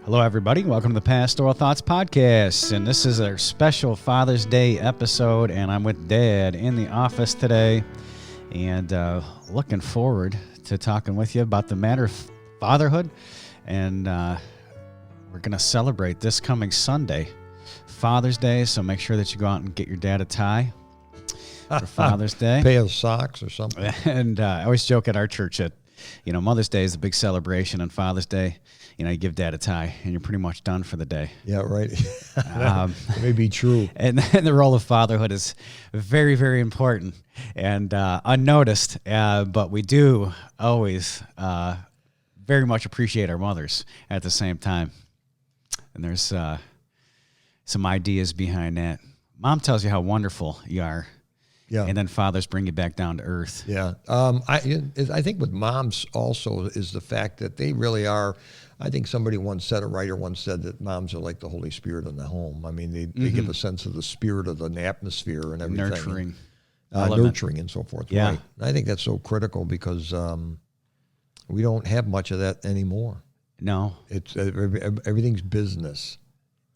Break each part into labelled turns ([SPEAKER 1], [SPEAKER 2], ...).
[SPEAKER 1] Hello, everybody. Welcome to the Pastoral Thoughts Podcast. And this is our special Father's Day episode. And I'm with Dad in the office today. And looking forward to talking with you about the matter of fatherhood. And we're going to celebrate this coming Sunday, Father's Day. So make sure that you go out and get your dad a tie for Father's Day.
[SPEAKER 2] Pair of socks or something.
[SPEAKER 1] And I always joke at our church that, Mother's Day is a big celebration, and Father's Day, you give dad a tie, and you're pretty much done for the day.
[SPEAKER 2] Yeah, right. It may be true.
[SPEAKER 1] And the role of fatherhood is very, very important and unnoticed, but we do always very much appreciate our mothers at the same time. And there's some ideas behind that. Mom tells you how wonderful you are. Yeah. And then fathers bring you back down to earth.
[SPEAKER 2] Yeah. I think with moms also is the fact that they really are. I think somebody once said, a writer once said that moms are like the Holy Spirit in the home. I mean, they give a sense of the spirit of the atmosphere and everything. Nurturing and so forth.
[SPEAKER 1] Yeah.
[SPEAKER 2] Right. And I think that's so critical because we don't have much of that anymore.
[SPEAKER 1] No.
[SPEAKER 2] It's everything's business.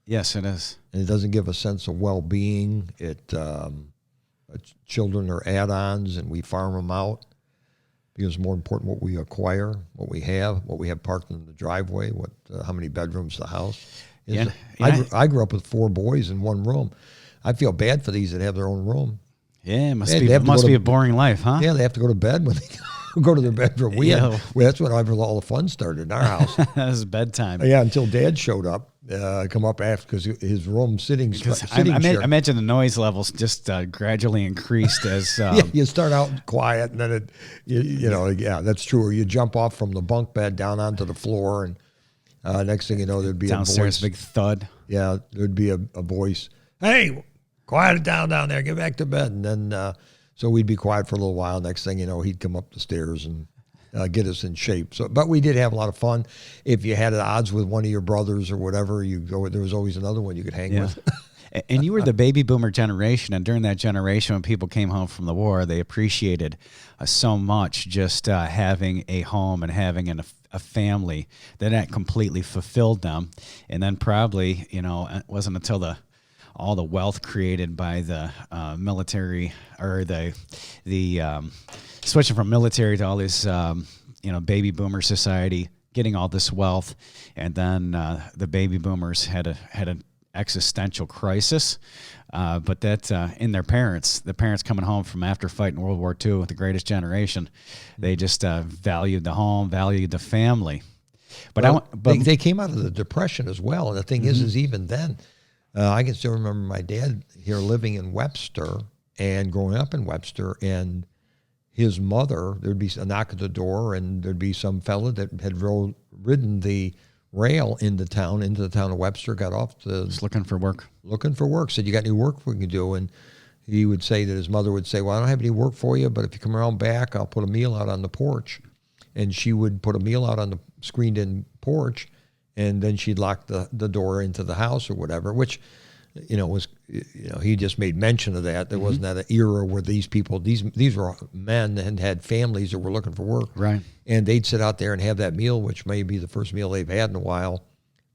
[SPEAKER 1] Yes, it is.
[SPEAKER 2] And it doesn't give a sense of well-being. Children are add-ons, and we farm them out because it's more important what we acquire, what we have parked in the driveway, how many bedrooms the house is. Yeah. I grew up with 4 boys in one room. I feel bad for these that have their own room.
[SPEAKER 1] Yeah, it must be a boring life, huh?
[SPEAKER 2] Yeah, they have to go to bed when they go to their bedroom. That's when all the fun started in our house.
[SPEAKER 1] That was bedtime.
[SPEAKER 2] Yeah, until Dad showed up. Come up after because his room sitting
[SPEAKER 1] I imagine the noise levels just gradually increased as
[SPEAKER 2] you start out quiet and then that's true. Or you jump off from the bunk bed down onto the floor and next thing you know there'd be
[SPEAKER 1] downstairs
[SPEAKER 2] a voice.
[SPEAKER 1] Big thud.
[SPEAKER 2] Yeah, there'd be a voice. Hey, quiet it down there. Get back to bed. And then so we'd be quiet for a little while. Next thing you know, he'd come up the stairs and get us in shape. But we did have a lot of fun. If you had odds with one of your brothers or whatever, there was always another one you could hang with.
[SPEAKER 1] And you were the baby boomer generation, and during that generation, when people came home from the war, they appreciated so much just having a home and having a family that completely fulfilled them. And then probably, it wasn't until all the wealth created by the military or the switching from military to all this, baby boomer society, getting all this wealth, and then the baby boomers had an existential crisis, but that in the parents coming home from after fighting World War II with the greatest generation, they just valued the home, valued the family. But
[SPEAKER 2] they came out of the Depression as well, and the thing is even then, I can still remember my dad here living in Webster and growing up in Webster, and his mother, there'd be a knock at the door, and there'd be some fella that had ridden the rail into the town of Webster, got off
[SPEAKER 1] just looking for work,
[SPEAKER 2] said, "You got any work we can do?" And he would say that his mother would say, "Well, I don't have any work for you, but if you come around back, I'll put a meal out on the porch." And she would put a meal out on the screened-in porch, and then she'd lock the door into the house or whatever, which was, he just made mention of that. There wasn't that era where these people, these were men and had families that were looking for work.
[SPEAKER 1] Right.
[SPEAKER 2] And they'd sit out there and have that meal, which may be the first meal they've had in a while.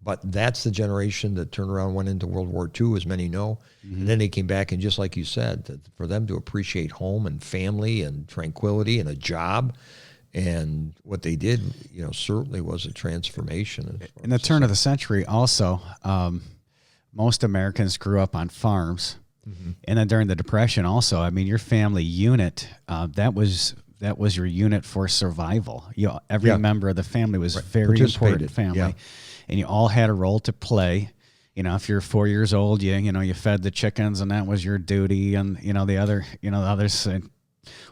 [SPEAKER 2] But that's the generation that turned around, went into World War II, as many know. And then they came back, and just like you said, for them to appreciate home and family and tranquility and a job, and what they did, certainly was a transformation.
[SPEAKER 1] In the turn of the century also, most Americans grew up on farms. And then during the Depression also, your family unit, that was your unit for survival. Every member of the family was very important family. Yeah. And you all had a role to play. If you're 4 years old, you fed the chickens, and that was your duty. And, the others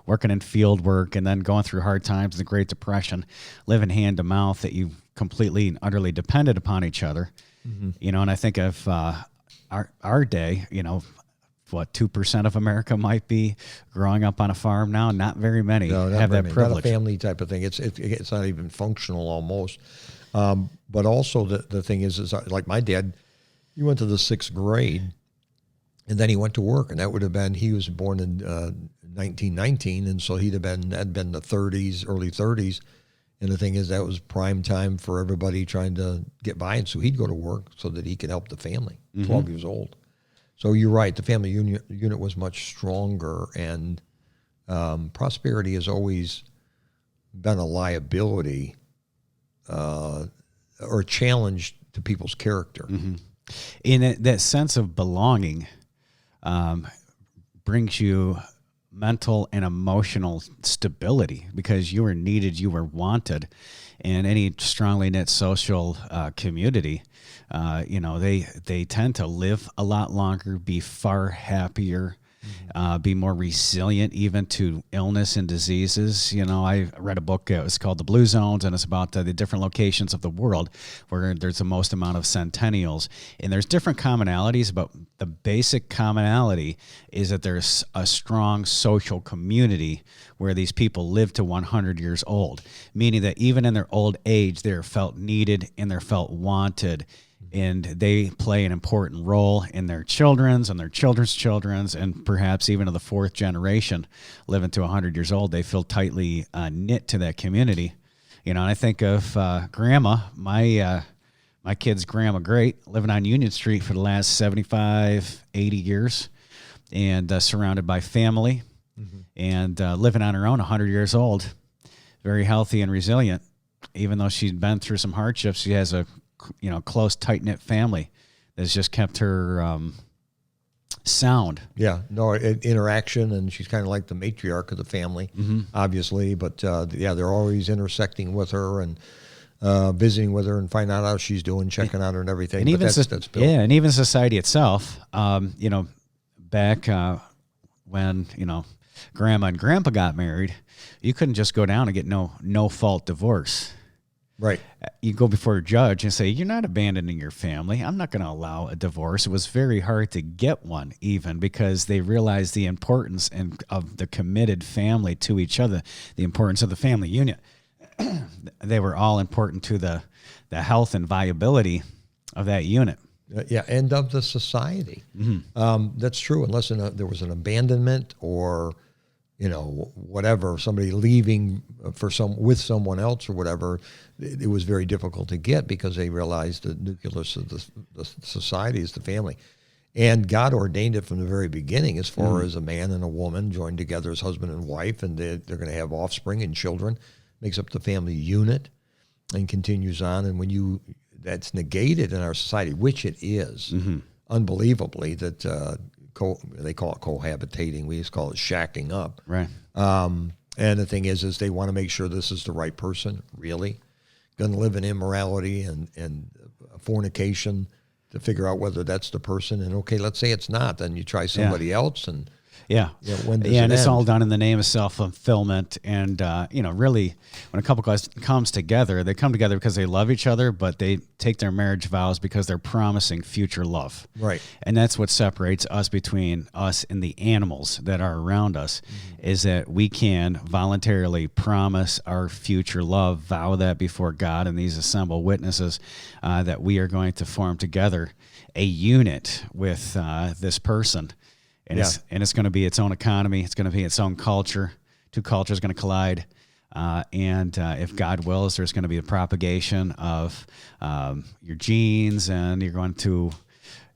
[SPEAKER 1] working in field work, and then going through hard times, the Great Depression, living hand to mouth, that you completely and utterly depended upon each other. And I think of our day, 2% of America might be growing up on a farm now. Not very many have that privilege.
[SPEAKER 2] Not a family type of thing. It's not even functional almost. But also the thing is like my dad, he went to the 6th grade, and then he went to work, and that would have been, he was born in 1919, and so that'd been the 30s, early 30s, And the thing is, that was prime time for everybody trying to get by, and so he'd go to work so that he could help the family. 12 years old. So you're right. The family unit was much stronger, and prosperity has always been a liability or a challenge to people's character.
[SPEAKER 1] In that sense of belonging brings you mental and emotional stability because you were needed, you were wanted. In any strongly knit social community, they tend to live a lot longer, be far happier, be more resilient even to illness and diseases. I read a book, it was called The Blue Zones, and it's about the different locations of the world where there's the most amount of centennials. And there's different commonalities, but the basic commonality is that there's a strong social community where these people live to 100 years old, meaning that even in their old age, they're felt needed and they're felt wanted. And they play an important role in their children's and their children's children's, and perhaps even to the fourth generation living to 100 years old. They feel tightly knit to that community. And I think of Grandma, my kid's Grandma Great, living on Union Street for the last 75, 80 years, and surrounded by family, and living on her own, 100 years old, very healthy and resilient. Even though she'd been through some hardships, she has a close, tight-knit family that's just kept her sound.
[SPEAKER 2] Yeah, no, interaction, and she's kind of like the matriarch of the family, obviously. But they're always intersecting with her and visiting with her and finding out how she's doing, checking on her and everything.
[SPEAKER 1] And
[SPEAKER 2] but
[SPEAKER 1] even
[SPEAKER 2] that's built.
[SPEAKER 1] and even society itself. Back when Grandma and Grandpa got married, you couldn't just go down and get no fault divorce.
[SPEAKER 2] Right.
[SPEAKER 1] You go before a judge and say, you're not abandoning your family. I'm not going to allow a divorce. It was very hard to get one even because they realized the importance of the committed family to each other, the importance of the family unit. They were all important to the health and viability of that unit.
[SPEAKER 2] And of the society. That's true, unless there was an abandonment or whatever, somebody leaving with someone else or whatever, it was very difficult to get because they realized the nucleus of the society is the family. And God ordained it from the very beginning as far as a man and a woman joined together as husband and wife, and they're going to have offspring and children, makes up the family unit and continues on. And when that's negated in our society, which it is, unbelievably, that they call it cohabitating. We just call it shacking up.
[SPEAKER 1] Right.
[SPEAKER 2] And the thing is they want to make sure this is the right person, really. Going to live in immorality and fornication to figure out whether that's the person. And, okay, let's say it's not. Then you try somebody else. And when does it
[SPEAKER 1] and it's
[SPEAKER 2] end?
[SPEAKER 1] all done in the name of self-fulfillment. And, really, when a couple comes together, they come together because they love each other, but they take their marriage vows because they're promising future love.
[SPEAKER 2] Right.
[SPEAKER 1] And that's what separates us between us and the animals that are around us, is that we can voluntarily promise our future love, vow that before God and these assembled witnesses that we are going to form together a unit with this person. And it's going to be its own economy. It's going to be its own culture. Two cultures are going to collide. And if God wills, there's going to be a propagation of your genes, and you're going to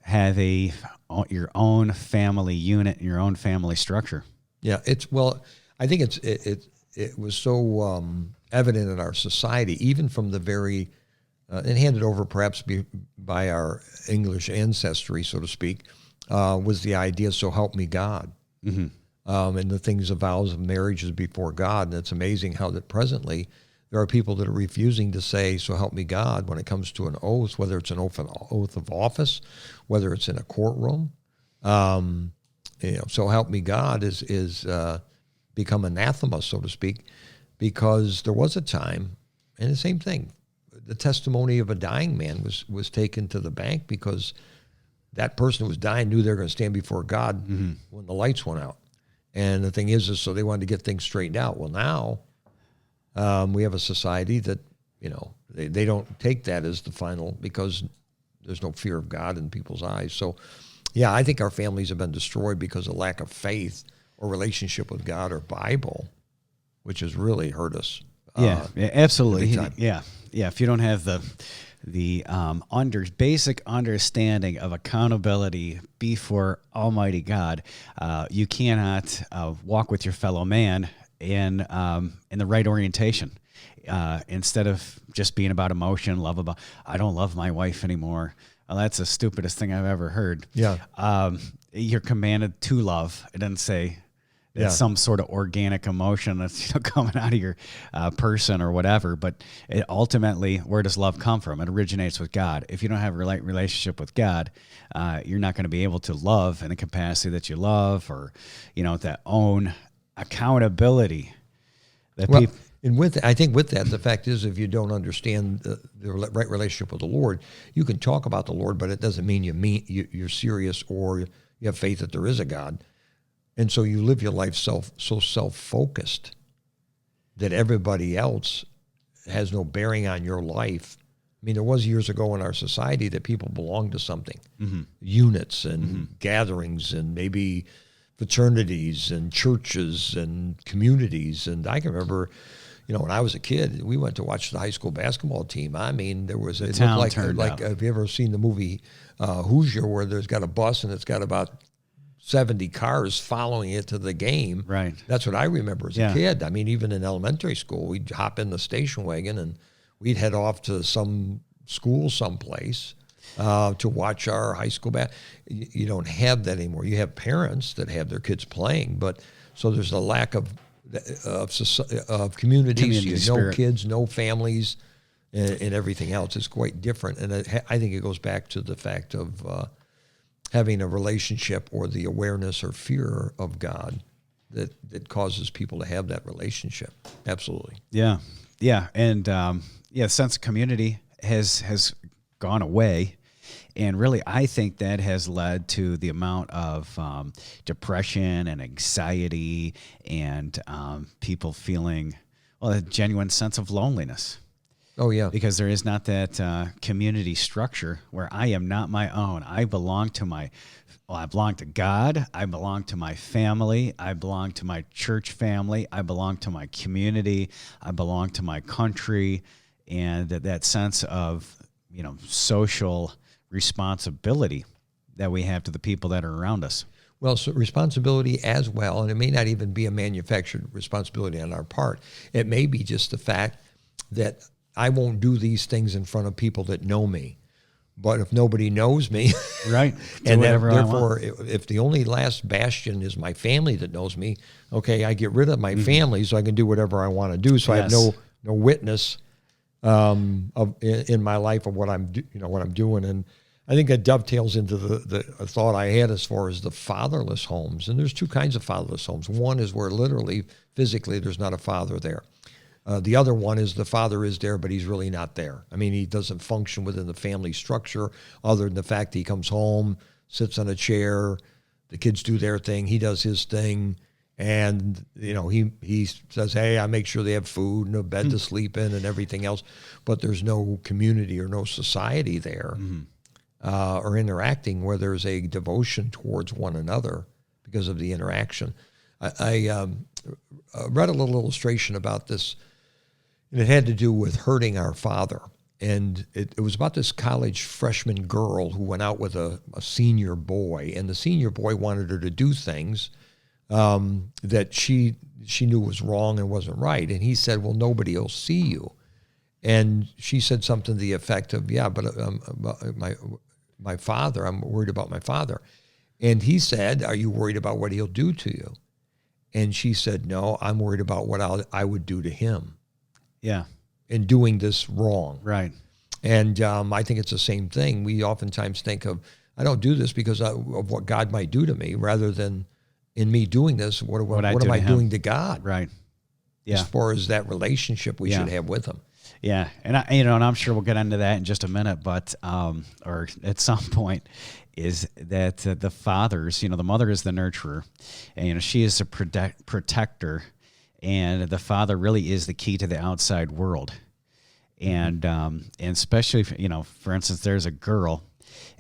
[SPEAKER 1] have your own family unit and your own family structure. Yeah,
[SPEAKER 2] I think it was so evident in our society, even from the very and handed over perhaps by our English ancestry, so to speak. Was the idea, so help me God. And the things of vows of marriage is before God. And it's amazing how that presently there are people that are refusing to say, so help me God, when it comes to an oath, whether it's an oath of office, whether it's in a courtroom. So help me God is become anathema, so to speak, because there was a time, and the same thing, the testimony of a dying man was taken to the bank because that person who was dying knew they were going to stand before God when the lights went out. And the thing is so they wanted to get things straightened out. Well, now we have a society that, they don't take that as the final because there's no fear of God in people's eyes. So, I think our families have been destroyed because of lack of faith or relationship with God or Bible, which has really hurt us
[SPEAKER 1] Yeah, absolutely.
[SPEAKER 2] big time.
[SPEAKER 1] Yeah. If you don't have the basic understanding of accountability before Almighty God, you cannot walk with your fellow man in the right orientation. Instead of just being about emotion, I don't love my wife anymore. Well, that's the stupidest thing I've ever heard.
[SPEAKER 2] Yeah.
[SPEAKER 1] You're commanded to love. It doesn't say it's some sort of organic emotion that's coming out of your person or whatever. But ultimately, where does love come from? It originates with God. If you don't have a relationship with God, you're not going to be able to love in the capacity that you love, or that own accountability that people.
[SPEAKER 2] And I think with that, the fact is, if you don't understand the right relationship with the Lord, you can talk about the Lord, but it doesn't mean you're serious or you have faith that there is a God. And so you live your life so self-focused that everybody else has no bearing on your life. I mean, there was years ago in our society that people belonged to something, units and gatherings and maybe fraternities and churches and communities. And I can remember, when I was a kid, we went to watch the high school basketball team. I mean, there was it looked like have you ever seen the movie Hoosier, where there's got a bus and it's got about 70 cars following it to the game?
[SPEAKER 1] Right.
[SPEAKER 2] That's what I remember as a kid. I mean, even in elementary school, we'd hop in the station wagon and we'd head off to some school someplace to watch our high school You don't have that anymore. You have parents that have their kids playing, but so there's a lack of communities, no kids, no families, and everything else. It's quite different. And I think it goes back to the fact of having a relationship or the awareness or fear of God that causes people to have that relationship. Absolutely.
[SPEAKER 1] Yeah. And sense of community has gone away. And really, I think that has led to the amount of depression and anxiety and people feeling, a genuine sense of loneliness.
[SPEAKER 2] Oh, yeah.
[SPEAKER 1] Because there is not that community structure where I am not my own. I belong to I belong to God. I belong to my family. I belong to my church family. I belong to my community. I belong to my country. And that sense of, social responsibility that we have to the people that are around us.
[SPEAKER 2] Well, so responsibility as well, and it may not even be a manufactured responsibility on our part. It may be just the fact that I won't do these things in front of people that know me. But if nobody knows me,
[SPEAKER 1] right,
[SPEAKER 2] and therefore, if the only last bastion is my family that knows me, okay, I get rid of my family so I can do whatever I want to do. So I have no witness in my life of what I'm doing. And I think that dovetails into the thought I had as far as the fatherless homes. And there's two kinds of fatherless homes. One is where literally, physically, there's not a father there. The other one is the father is there, but he's really not there. I mean, he doesn't function within the family structure other than the fact that he comes home, sits on a chair, the kids do their thing, he does his thing, and he says, hey, I make sure they have food and a bed to sleep in and everything else, but there's no community or no society there or interacting where there's a devotion towards one another because of the interaction. I read a little illustration about this, and it had to do with hurting our father. And it was about this college freshman girl who went out with a senior boy, and the senior boy wanted her to do things that she knew was wrong and wasn't right. And he said, well, nobody will see you. And she said something to the effect of, yeah, but my father, I'm worried about my father. And he said, are you worried about what he'll do to you? And she said, no, I'm worried about what I would do to him.
[SPEAKER 1] Yeah.
[SPEAKER 2] In doing this wrong.
[SPEAKER 1] Right.
[SPEAKER 2] And I think it's the same thing. We oftentimes think of, I don't do this because of what God might do to me, rather than in me doing this, what am I doing to God?
[SPEAKER 1] Right. Yeah.
[SPEAKER 2] As far as that relationship we should have with him.
[SPEAKER 1] Yeah. And and I'm sure we'll get into that in just a minute, but, or at some point, is that the fathers, the mother is the nurturer, and she is a protector, and the father really is the key to the outside world. and especially if, for instance, there's a girl.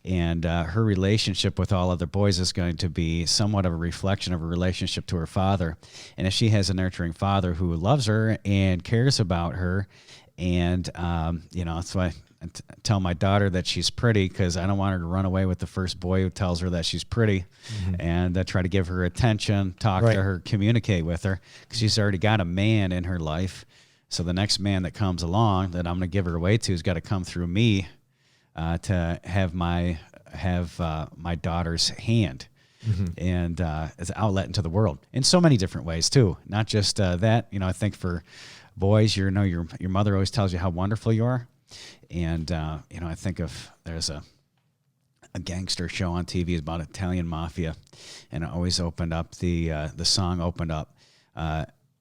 [SPEAKER 1] And her relationship with all other boys is going to be somewhat of a reflection of her relationship to her father. And if she has a nurturing father who loves her and cares about her, and, that's why I tell my daughter that she's pretty, because I don't want her to run away with the first boy who tells her that she's pretty, and try to give her attention, talk to her, communicate with her, because she's already got a man in her life. So the next man that comes along that I'm going to give her away to has got to come through me. To have my daughter's hand, and as an outlet into the world in so many different ways too. Not just that. I think for boys, your mother always tells you how wonderful you are, and I think of there's a gangster show on TV about Italian mafia, and it always opened up the song opened up.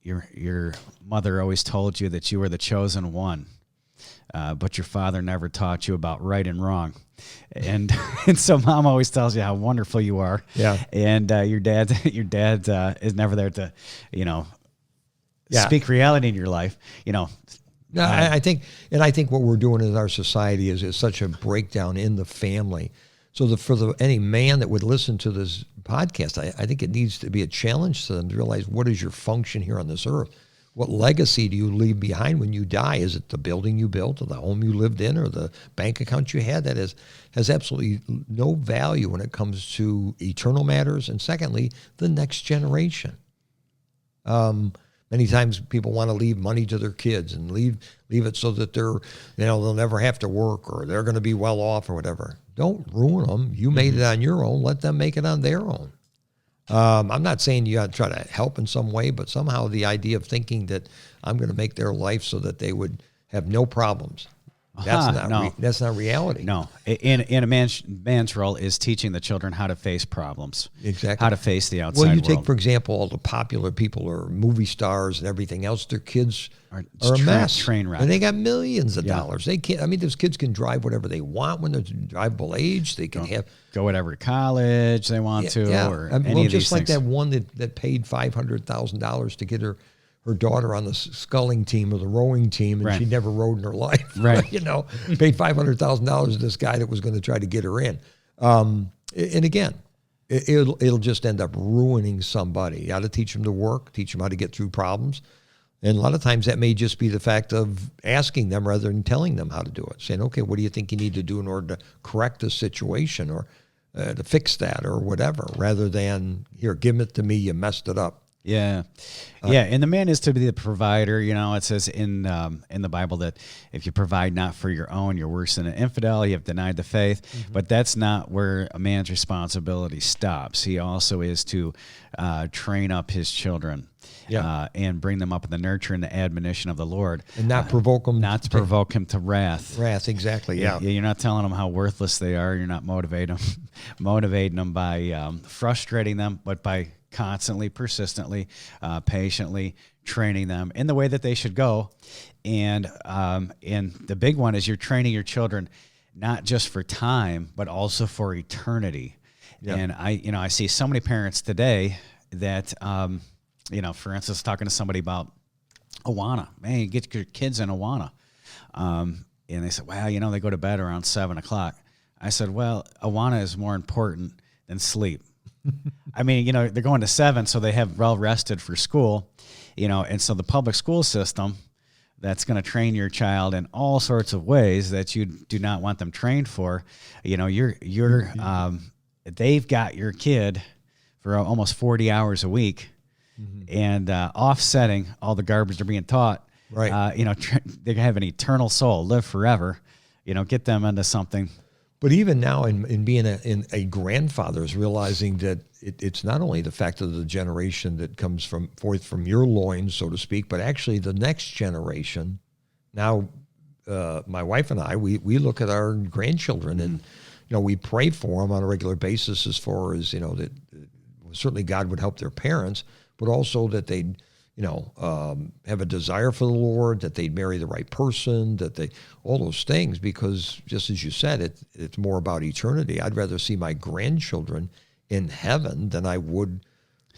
[SPEAKER 1] Your mother always told you that you were the chosen one. But your father never taught you about right and wrong. And so mom always tells you how wonderful you are.
[SPEAKER 2] Yeah.
[SPEAKER 1] And your dad is never there to, speak reality in your life, No,
[SPEAKER 2] I think what we're doing in our society is such a breakdown in the family. So for any man that would listen to this podcast, I think it needs to be a challenge to them to realize, what is your function here on this earth? What legacy do you leave behind when you die? Is it the building you built, or the home you lived in, or the bank account you had? That has absolutely no value when it comes to eternal matters. And secondly, the next generation. Many times people want to leave money to their kids and leave it so that they'll never have to work, or they're going to be well off, or whatever. Don't ruin them. You made it on your own. Let them make it on their own. I'm not saying you got to try to help in some way, but somehow the idea of thinking that I'm going to make their life so that they would have no problems, that's not reality.
[SPEAKER 1] No, in a man's role is teaching the children how to face problems,
[SPEAKER 2] exactly,
[SPEAKER 1] how to face the outside
[SPEAKER 2] world.
[SPEAKER 1] world.
[SPEAKER 2] Take, for example, all the popular people or movie stars and everything else. Their kids are a mess,
[SPEAKER 1] train wreck,
[SPEAKER 2] and they got millions of dollars. They can't. I mean, those kids can drive whatever they want when they're drivable age. They can
[SPEAKER 1] go whatever college they want to, or any of
[SPEAKER 2] just
[SPEAKER 1] these
[SPEAKER 2] like
[SPEAKER 1] things.
[SPEAKER 2] that one that paid $500,000 to get her daughter on the sculling team or the rowing team, and she never rowed in her life.
[SPEAKER 1] Right.
[SPEAKER 2] Paid $500,000 to this guy that was going to try to get her in. And again, it'll just end up ruining somebody. You got to teach them to work, teach them how to get through problems. And a lot of times that may just be the fact of asking them rather than telling them how to do it. Saying, okay, what do you think you need to do in order to correct this situation, or to fix that, or whatever, rather than, here, give it to me, you messed it up.
[SPEAKER 1] Yeah. And the man is to be the provider. It says in the Bible that if you provide not for your own, you're worse than an infidel. You have denied the faith. But that's not where a man's responsibility stops. He also is to train up his children. And bring them up in the nurture and the admonition of the Lord,
[SPEAKER 2] and not provoke them,
[SPEAKER 1] not to provoke him to wrath.
[SPEAKER 2] Exactly. Yeah.
[SPEAKER 1] You're not telling them how worthless they are. You're not motivating them by frustrating them, but by constantly, persistently, patiently training them in the way that they should go. And the big one is you're training your children not just for time, but also for eternity. Yep. And I see so many parents today that. For instance, talking to somebody about Awana. Man, you get your kids in Awana. And they said, well, they go to bed around 7 o'clock. I said, well, Awana is more important than sleep. I mean, they're going to 7, so they have well rested for school, and so the public school system that's going to train your child in all sorts of ways that you do not want them trained for. They've got your kid for almost 40 hours a week. And offsetting all the garbage they're being taught, right? They have an eternal soul, live forever. Get them into something.
[SPEAKER 2] But even now, in being a grandfather, is realizing that it's not only the fact of the generation that comes forth from your loins, so to speak, but actually the next generation. Now, my wife and I, we look at our grandchildren, and we pray for them on a regular basis, as far as that certainly God would help their parents, but also that they'd, have a desire for the Lord, that they'd marry the right person, all those things, because just as you said, it's more about eternity. I'd rather see my grandchildren in heaven than I would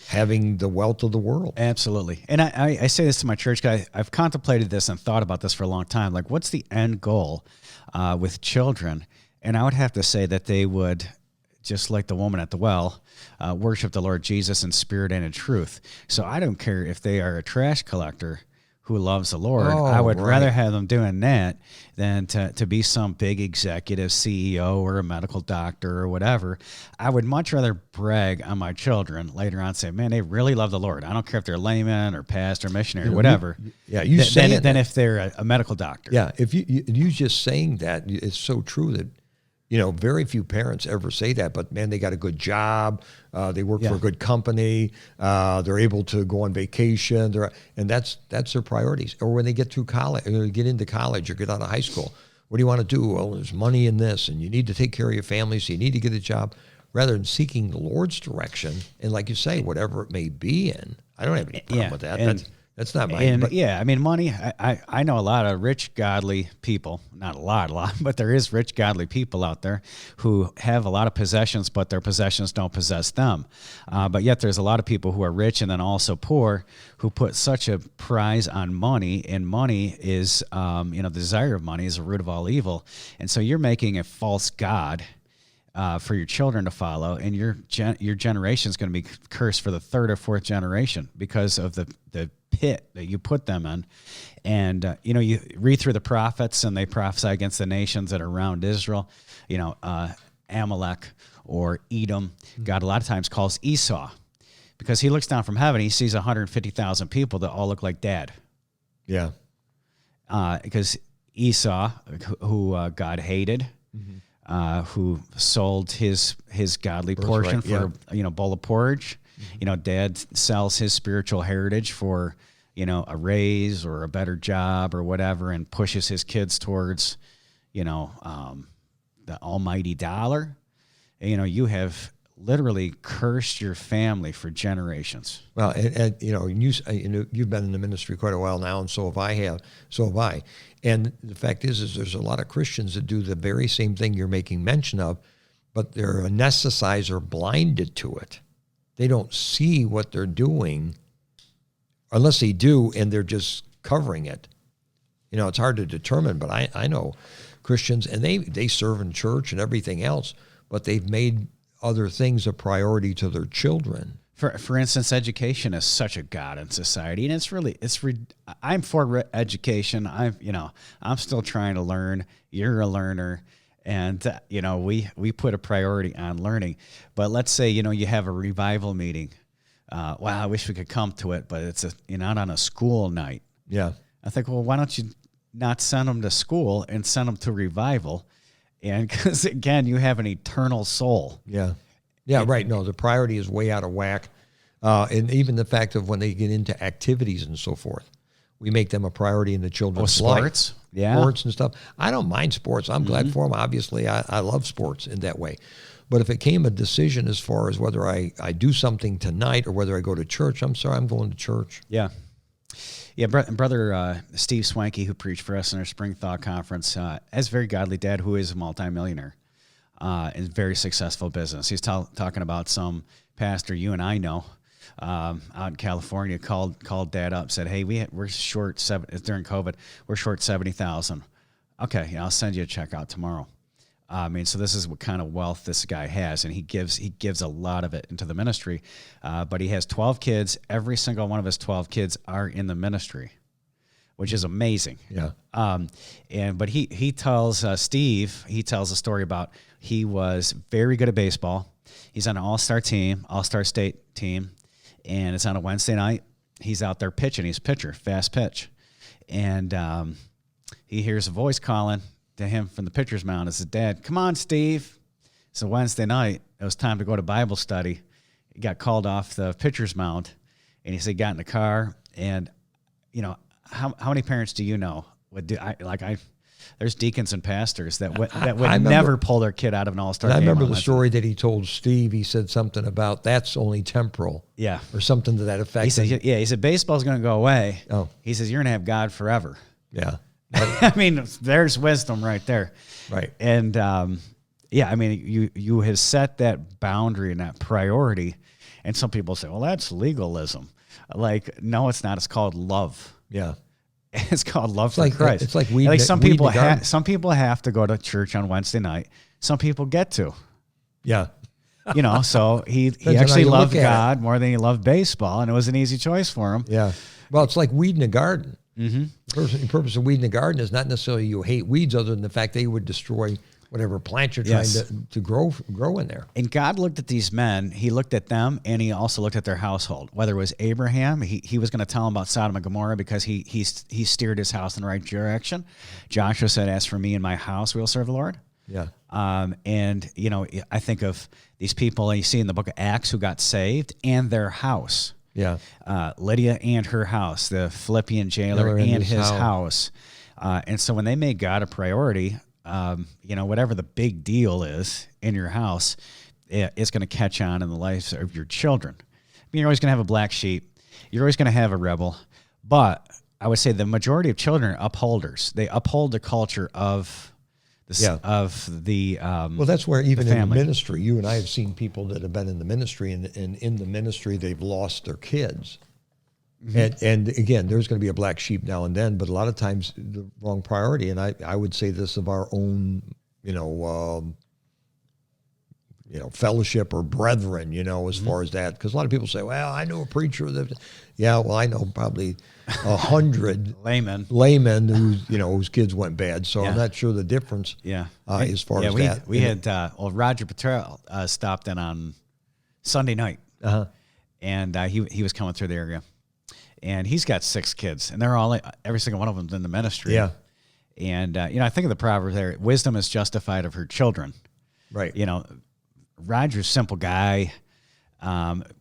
[SPEAKER 2] having the wealth of the world.
[SPEAKER 1] Absolutely. And I say this to my church guy. I've contemplated this and thought about this for a long time. Like, what's the end goal with children? And I would have to say that they would, just like the woman at the well, worship the Lord Jesus in spirit and in truth. So I don't care if they are a trash collector who loves the Lord. I would rather have them doing that than to be some big executive CEO or a medical doctor or whatever. I would much rather brag on my children later on and say, man, they really love the Lord. I don't care if they're layman or pastor, missionary, or whatever. Than if they're a medical doctor.
[SPEAKER 2] Yeah, if you just saying that, it's so true that, very few parents ever say that, but man, they got a good job. They work for a good company. They're able to go on vacation. And that's their priorities. Or when they get through college, or get into college or get out of high school, what do you want to do? Well, there's money in this, and you need to take care of your family, so you need to get a job. Rather than seeking the Lord's direction, and like you say, whatever it may be in, I don't have any problem with that. That's not mine.
[SPEAKER 1] Money, I know a lot of rich, godly people, not a lot, but there is rich, godly people out there who have a lot of possessions, but their possessions don't possess them. But yet there's a lot of people who are rich and then also poor who put such a prize on money, and money is, the desire of money is the root of all evil. And so you're making a false god for your children to follow, and your generation is going to be cursed for the third or fourth generation because of the pit that you put them in. And you read through the prophets, and they prophesy against the nations that are around Israel. Amalek or Edom, God a lot of times calls Esau, because he looks down from heaven, he sees 150,000 people that all look like dad.
[SPEAKER 2] Yeah.
[SPEAKER 1] Because Esau, who God hated, who sold his godly portion for a bowl of porridge. Dad sells his spiritual heritage for a raise or a better job or whatever, and pushes his kids towards the almighty dollar. You have literally cursed your family for generations.
[SPEAKER 2] Well, and you've been in the ministry quite a while now, and so have I. And the fact is there's a lot of Christians that do the very same thing you're making mention of, but they're anesthetized or blinded to it. They don't see what they're doing, unless they do, and they're just covering it. It's hard to determine, but I know Christians, and they serve in church and everything else, but they've made other things a priority to their children.
[SPEAKER 1] For instance, education is such a god in society, and I'm for education. I'm still trying to learn. You're a learner. And, we put a priority on learning. But let's say, you have a revival meeting. Wow, I wish we could come to it, but you're not on a school night.
[SPEAKER 2] Yeah.
[SPEAKER 1] I think, well, why don't you not send them to school and send them to revival? And because, again, you have an eternal soul.
[SPEAKER 2] Yeah. Yeah, right. No, the priority is way out of whack. And even the fact of when they get into activities and so forth, we make them a priority in the children's
[SPEAKER 1] sports.
[SPEAKER 2] life.
[SPEAKER 1] Yeah.
[SPEAKER 2] Sports and stuff. I don't mind sports. I'm glad for them. Obviously, I love sports in that way. But if it came a decision as far as whether I do something tonight or whether I go to church, I'm sorry, I'm going to church.
[SPEAKER 1] Yeah. Yeah, brother Steve Swanky, who preached for us in our Spring Thought Conference, has a very godly dad who is a multimillionaire in very successful business. He's talking about some pastor you and I know out in California called dad up, said, hey, we're short during COVID, we're short 70,000. Okay, I'll send you a check out tomorrow. So this is what kind of wealth this guy has, and he gives a lot of it into the ministry. But he has 12 kids. Every single one of his 12 kids are in the ministry, which is amazing.
[SPEAKER 2] Yeah.
[SPEAKER 1] But he tells Steve, he tells a story about he was very good at baseball. He's on an all-star state team, and it's on a Wednesday night. He's out there pitching. He's a pitcher, fast pitch. And he hears a voice calling to him from the pitcher's mound. It's his dad. Come on, Steve. It's a Wednesday night. It was time to go to Bible study. He got called off the pitcher's mound, and he said he got in the car. And, how many parents do you know would do? There's deacons and pastors that would never pull their kid out of an all-star game.
[SPEAKER 2] I remember the story that he told Steve. He said something about that's only temporal.
[SPEAKER 1] Yeah.
[SPEAKER 2] Or something to that effect.
[SPEAKER 1] He said baseball's going to go away.
[SPEAKER 2] Oh.
[SPEAKER 1] He says you're going to have God forever.
[SPEAKER 2] Yeah.
[SPEAKER 1] I mean, there's wisdom right there.
[SPEAKER 2] Right.
[SPEAKER 1] And, you have set that boundary and that priority. And some people say, well, that's legalism. Like, no, it's not. It's called love.
[SPEAKER 2] Yeah.
[SPEAKER 1] It's called love
[SPEAKER 2] It's
[SPEAKER 1] for
[SPEAKER 2] like
[SPEAKER 1] Christ.
[SPEAKER 2] it's like
[SPEAKER 1] And like some people
[SPEAKER 2] garden.
[SPEAKER 1] some people have to go to church on Wednesday night. Some people get to.
[SPEAKER 2] Yeah.
[SPEAKER 1] You know, so he
[SPEAKER 2] on how
[SPEAKER 1] actually
[SPEAKER 2] you
[SPEAKER 1] loved
[SPEAKER 2] look at
[SPEAKER 1] God more than he loved baseball, and it was an easy choice for him.
[SPEAKER 2] Yeah. Well, it's like weeding a garden.
[SPEAKER 1] Mm-hmm.
[SPEAKER 2] The purpose of weeding a garden is not necessarily you hate weeds, other than the fact they would destroy whatever plant you're
[SPEAKER 1] Yes.
[SPEAKER 2] trying to grow in there.
[SPEAKER 1] And God looked at these men. He looked at them, and he also looked at their household. Whether it was Abraham, he was going to tell him about Sodom and Gomorrah because he steered his house in the right direction. Joshua said, "As for me and my house, we will serve the Lord."
[SPEAKER 2] Yeah.
[SPEAKER 1] And you know, I think of these people you see in the book of Acts who got saved and their house.
[SPEAKER 2] Yeah.
[SPEAKER 1] Lydia and her house, the Philippian jailer and his house. And so when they made God a priority, you know, whatever the big deal is in your house, it's going to catch on in the lives of your children. I mean, you're always going to have a black sheep. You're always going to have a rebel. But I would say the majority of children are upholders. They uphold the culture of the
[SPEAKER 2] well, that's where even in the
[SPEAKER 1] family.
[SPEAKER 2] ministry, you and I have seen people that have been in the ministry, and in the ministry they've lost their kids. Mm-hmm. And again, there's going to be a black sheep now and then, but a lot of times the wrong priority. And I would say this of our own, fellowship or brethren, as far as that, because a lot of people say, well, I know a preacher that, yeah, well, I know probably 100 laymen whose kids went bad. So I'm not sure the difference.
[SPEAKER 1] Yeah.
[SPEAKER 2] As far as that.
[SPEAKER 1] We had Roger Pastoral stopped in on Sunday night, and he was coming through the area, and he's got 6 kids, and they're all every single one of them's in the ministry.
[SPEAKER 2] Yeah.
[SPEAKER 1] And I think of the proverb there: wisdom is justified of her children.
[SPEAKER 2] Right.
[SPEAKER 1] Roger's a simple guy.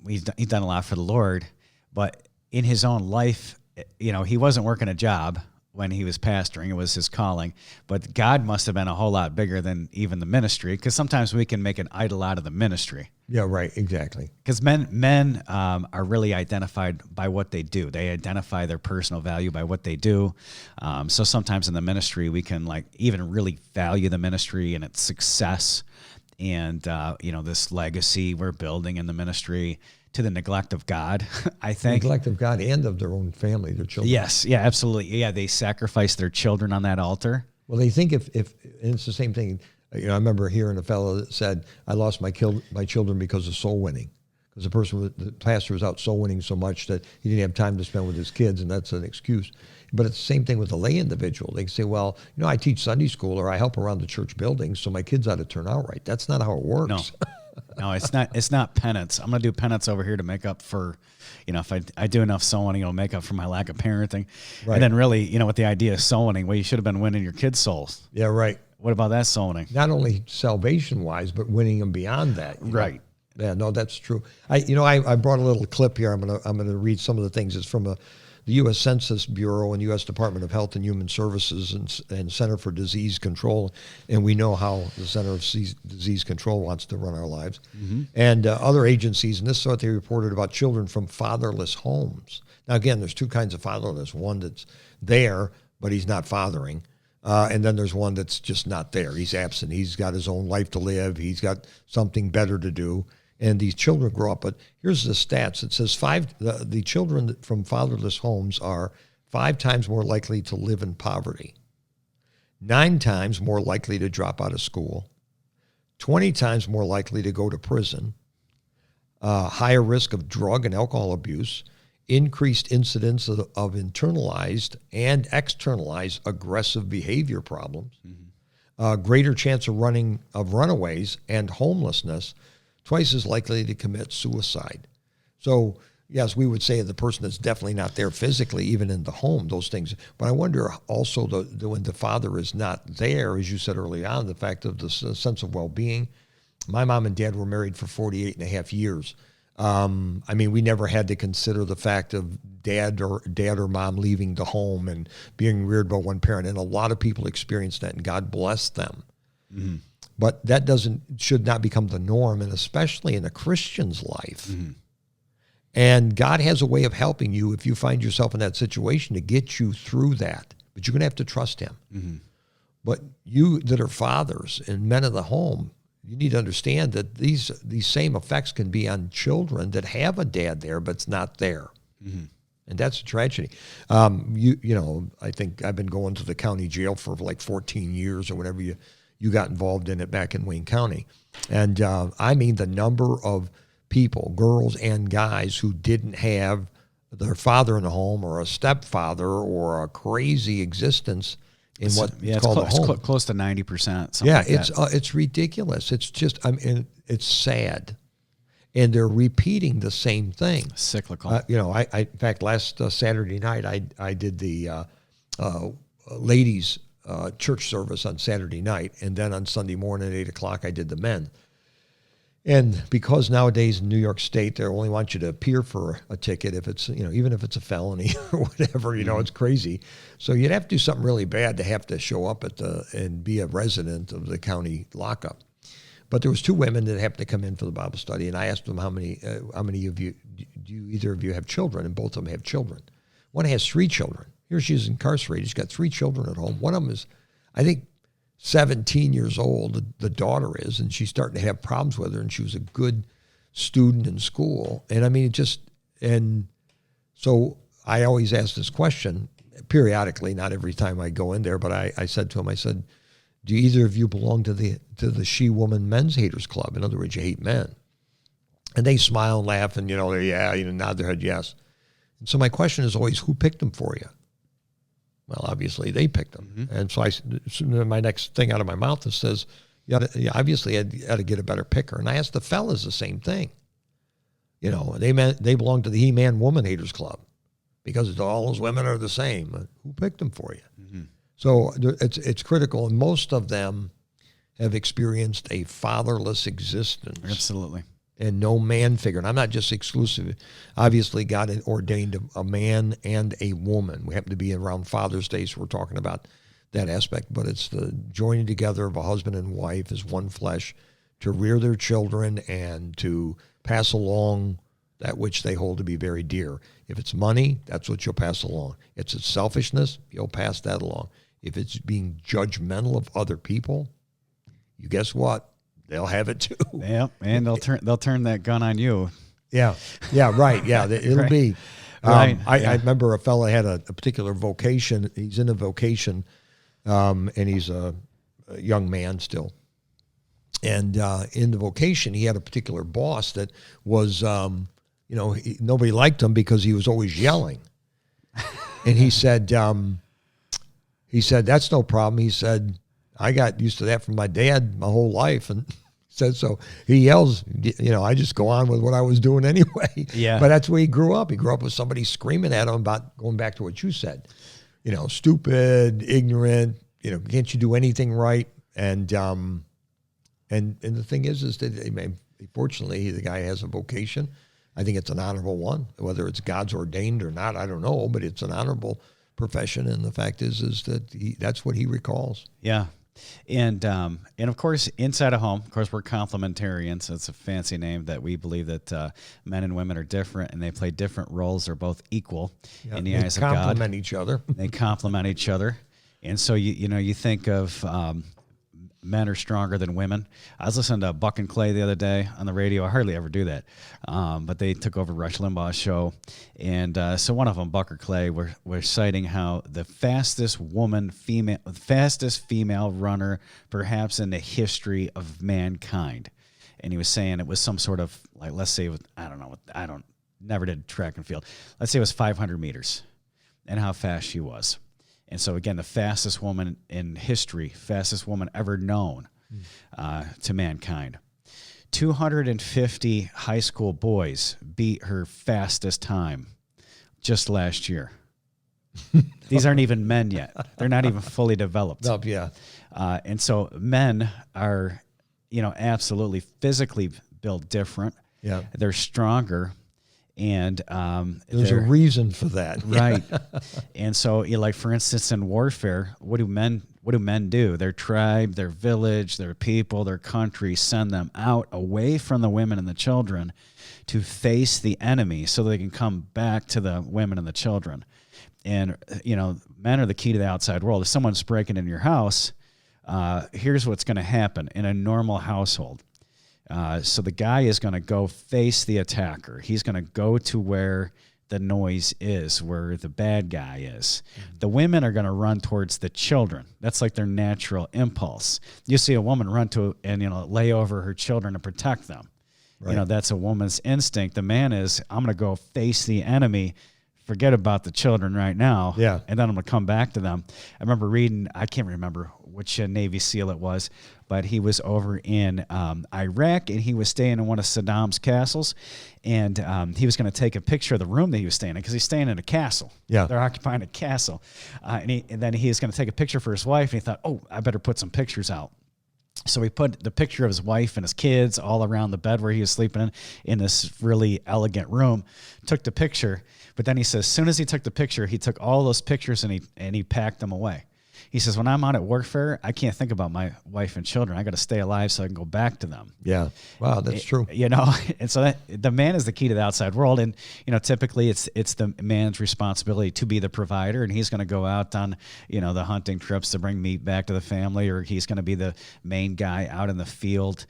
[SPEAKER 1] He's done a lot for the Lord, but in his own life, he wasn't working a job when he was pastoring. It was his calling. But God must have been a whole lot bigger than even the ministry, because sometimes we can make an idol out of the ministry.
[SPEAKER 2] Yeah, right, exactly.
[SPEAKER 1] Because men are really identified by what they do. They identify their personal value by what they do. So sometimes in the ministry, we can even really value the ministry and its success and this legacy we're building in the ministry, to the neglect of God, I think.
[SPEAKER 2] Neglect of God and of their own family, their children.
[SPEAKER 1] Yes, yeah, absolutely. Yeah, they sacrifice their children on that altar.
[SPEAKER 2] Well, they think if and it's the same thing. I remember hearing a fellow that said, I lost my children because of soul winning. Because the pastor was out soul winning so much that he didn't have time to spend with his kids, and that's an excuse. But it's the same thing with a lay individual. They can say, well, I teach Sunday school or I help around the church building, so my kids ought to turn out right. That's not how it works.
[SPEAKER 1] No, it's not penance. I'm going to do penance over here to make up for, if I do enough soul winning, it'll make up for my lack of parenting. Right. And then really, with the idea of soul winning, well, you should have been winning your kids' souls.
[SPEAKER 2] Yeah, right.
[SPEAKER 1] What about that soul winning?
[SPEAKER 2] Not only salvation-wise, but winning them beyond that.
[SPEAKER 1] Right.
[SPEAKER 2] Yeah, no, that's true. I brought a little clip here. I'm gonna read some of the things. It's from the U.S. Census Bureau and U.S. Department of Health and Human Services and Center for Disease Control, and we know how the Center of Disease Control wants to run our lives, and other agencies. And this is what they reported about children from fatherless homes. Now, again, there's 2 kinds of fatherless: one that's there but he's not fathering. And then there's one that's just not there. He's absent. He's got his own life to live. He's got something better to do. And these children grow up. But here's the stats. It says the children from fatherless homes are 5 times more likely to live in poverty, 9 times more likely to drop out of school, 20 times more likely to go to prison, higher risk of drug and alcohol abuse, increased incidence of internalized and externalized aggressive behavior problems, greater chance of runaways and homelessness, twice as likely to commit suicide. So, yes, we would say the person that's definitely not there physically, even in the home, those things. But I wonder also when the father is not there, as you said early on, the fact of the sense of well-being. My mom and dad were married for 48 and a half years. We never had to consider the fact of dad or mom leaving the home and being reared by one parent. And a lot of people experience that, and God bless them. Mm-hmm. But that should not become the norm, and especially in a Christian's life. Mm-hmm. And God has a way of helping you if you find yourself in that situation to get you through that. But you're going to have to trust him. Mm-hmm. But you that are fathers and men of the home, you need to understand that these same effects can be on children that have a dad there, but it's not there. Mm-hmm. And that's a tragedy. I think I've been going to the county jail for like 14 years or whatever you got involved in it back in Wayne County. And I mean the number of people, girls and guys, who didn't have their father in the home or a stepfather or a crazy existence in what's called a home.
[SPEAKER 1] It's close to 90%.
[SPEAKER 2] Yeah,
[SPEAKER 1] like
[SPEAKER 2] it's ridiculous. It's just, it's sad. And they're repeating the same thing.
[SPEAKER 1] Cyclical.
[SPEAKER 2] I in fact, last Saturday night, I did the ladies' church service on Saturday night, and then on Sunday morning at 8 o'clock, I did the men. And because nowadays in New York State, they only want you to appear for a ticket if it's, even if it's a felony or whatever, it's crazy. So you'd have to do something really bad to have to show up and be a resident of the county lockup. But there was 2 women that happened to come in for the Bible study, and I asked them how many of you, do either of you have children? And both of them have children. One has 3 children. Here she is incarcerated. She's got 3 children at home. One of them is, I think, 17 years old, the daughter is, and she's starting to have problems with her, and she was a good student in school. And I mean, and so I always ask this question periodically, not every time I go in there, but I said to him, I said, do either of you belong to the She-Woman Men's Haters Club? In other words, you hate men. And they smile and laugh and, nod their head yes. And so my question is always, who picked them for you? Well, obviously they picked them. Mm-hmm. And so my next thing out of my mouth says, obviously I had to get a better picker. And I asked the fellas the same thing. They belong to the He-Man Woman Haters Club because all those women are the same. Who picked them for you? Mm-hmm. So it's critical. And most of them have experienced a fatherless existence.
[SPEAKER 1] Absolutely.
[SPEAKER 2] And no man figure. And I'm not just exclusive. Obviously, God ordained a man and a woman. We happen to be around Father's Day, so we're talking about that aspect. But it's the joining together of a husband and wife as one flesh to rear their children and to pass along that which they hold to be very dear. If it's money, that's what you'll pass along. If it's selfishness, you'll pass that along. If it's being judgmental of other people, you guess what? They'll have it too.
[SPEAKER 1] Yeah, and they'll turn that gun on you.
[SPEAKER 2] Yeah, right. Yeah, it'll
[SPEAKER 1] right.
[SPEAKER 2] be.
[SPEAKER 1] Right.
[SPEAKER 2] I remember a fellow had a particular vocation. He's in a vocation, and he's a young man still. And in the vocation, he had a particular boss that was, nobody liked him because he was always yelling. And he said, that's no problem. He said, I got used to that from my dad my whole life. And said, so he yells, I just go on with what I was doing anyway.
[SPEAKER 1] Yeah.
[SPEAKER 2] But that's where he grew up. He grew up with somebody screaming at him about going back to what you said, stupid, ignorant, can't you do anything right? And the thing is that fortunately the guy has a vocation. I think it's an honorable one, whether it's God's ordained or not, I don't know, but it's an honorable profession. And the fact is that that's what he recalls.
[SPEAKER 1] Yeah. And of course, inside a home, of course, we're complementarian, so it's a fancy name that we believe that men and women are different and they play different roles. They're both equal in the eyes of God.
[SPEAKER 2] They complement each other.
[SPEAKER 1] They complement each other. And so, you think of men are stronger than women. I was listening to Buck and Clay the other day on the radio. I hardly ever do that. But they took over Rush Limbaugh's show. And so one of them, Buck or Clay, were citing how the fastest female runner perhaps in the history of mankind. And he was saying it was some sort of, like, let's say, never did track and field. Let's say it was 500 meters and how fast she was. And so, again, the fastest woman in history, fastest woman ever known to mankind. 250 high school boys beat her fastest time just last year. These aren't even men yet. They're not even fully developed.
[SPEAKER 2] Oh, yeah.
[SPEAKER 1] And so men are, absolutely physically built different.
[SPEAKER 2] Yeah.
[SPEAKER 1] They're stronger. And
[SPEAKER 2] there's a reason for that,
[SPEAKER 1] right? And so, like, for instance, in warfare, what do men do? Their tribe, their village, their people, their country send them out away from the women and the children to face the enemy, so they can come back to the women and the children. And men are the key to the outside world. If someone's breaking into your house, here's what's going to happen in a normal household. So the guy is going to go face the attacker. He's going to go to where the noise is, where the bad guy is. Mm-hmm. The women are going to run towards the children. That's like their natural impulse. You see a woman run to and lay over her children to protect them. Right. That's a woman's instinct. The man is, I'm going to go face the enemy, forget about the children right now, and then I'm going to come back to them. I remember reading, I can't remember which Navy SEAL it was, but he was over in Iraq, and he was staying in one of Saddam's castles, and he was going to take a picture of the room that he was staying in, because he's staying in a castle. Yeah. They're occupying a castle. And then he was going to take a picture for his wife, and he thought, I better put some pictures out. So he put the picture of his wife and his kids all around the bed where he was sleeping in this really elegant room, took the picture. But then he says, as soon as he took the picture, he took all those pictures and he packed them away. He says, when I'm out at warfare, I can't think about my wife and children. I got to stay alive so I can go back to them.
[SPEAKER 2] Yeah. Wow, that's true.
[SPEAKER 1] And so the man is the key to the outside world. And, typically it's the man's responsibility to be the provider. And he's going to go out on, the hunting trips to bring meat back to the family, or he's going to be the main guy out in the field.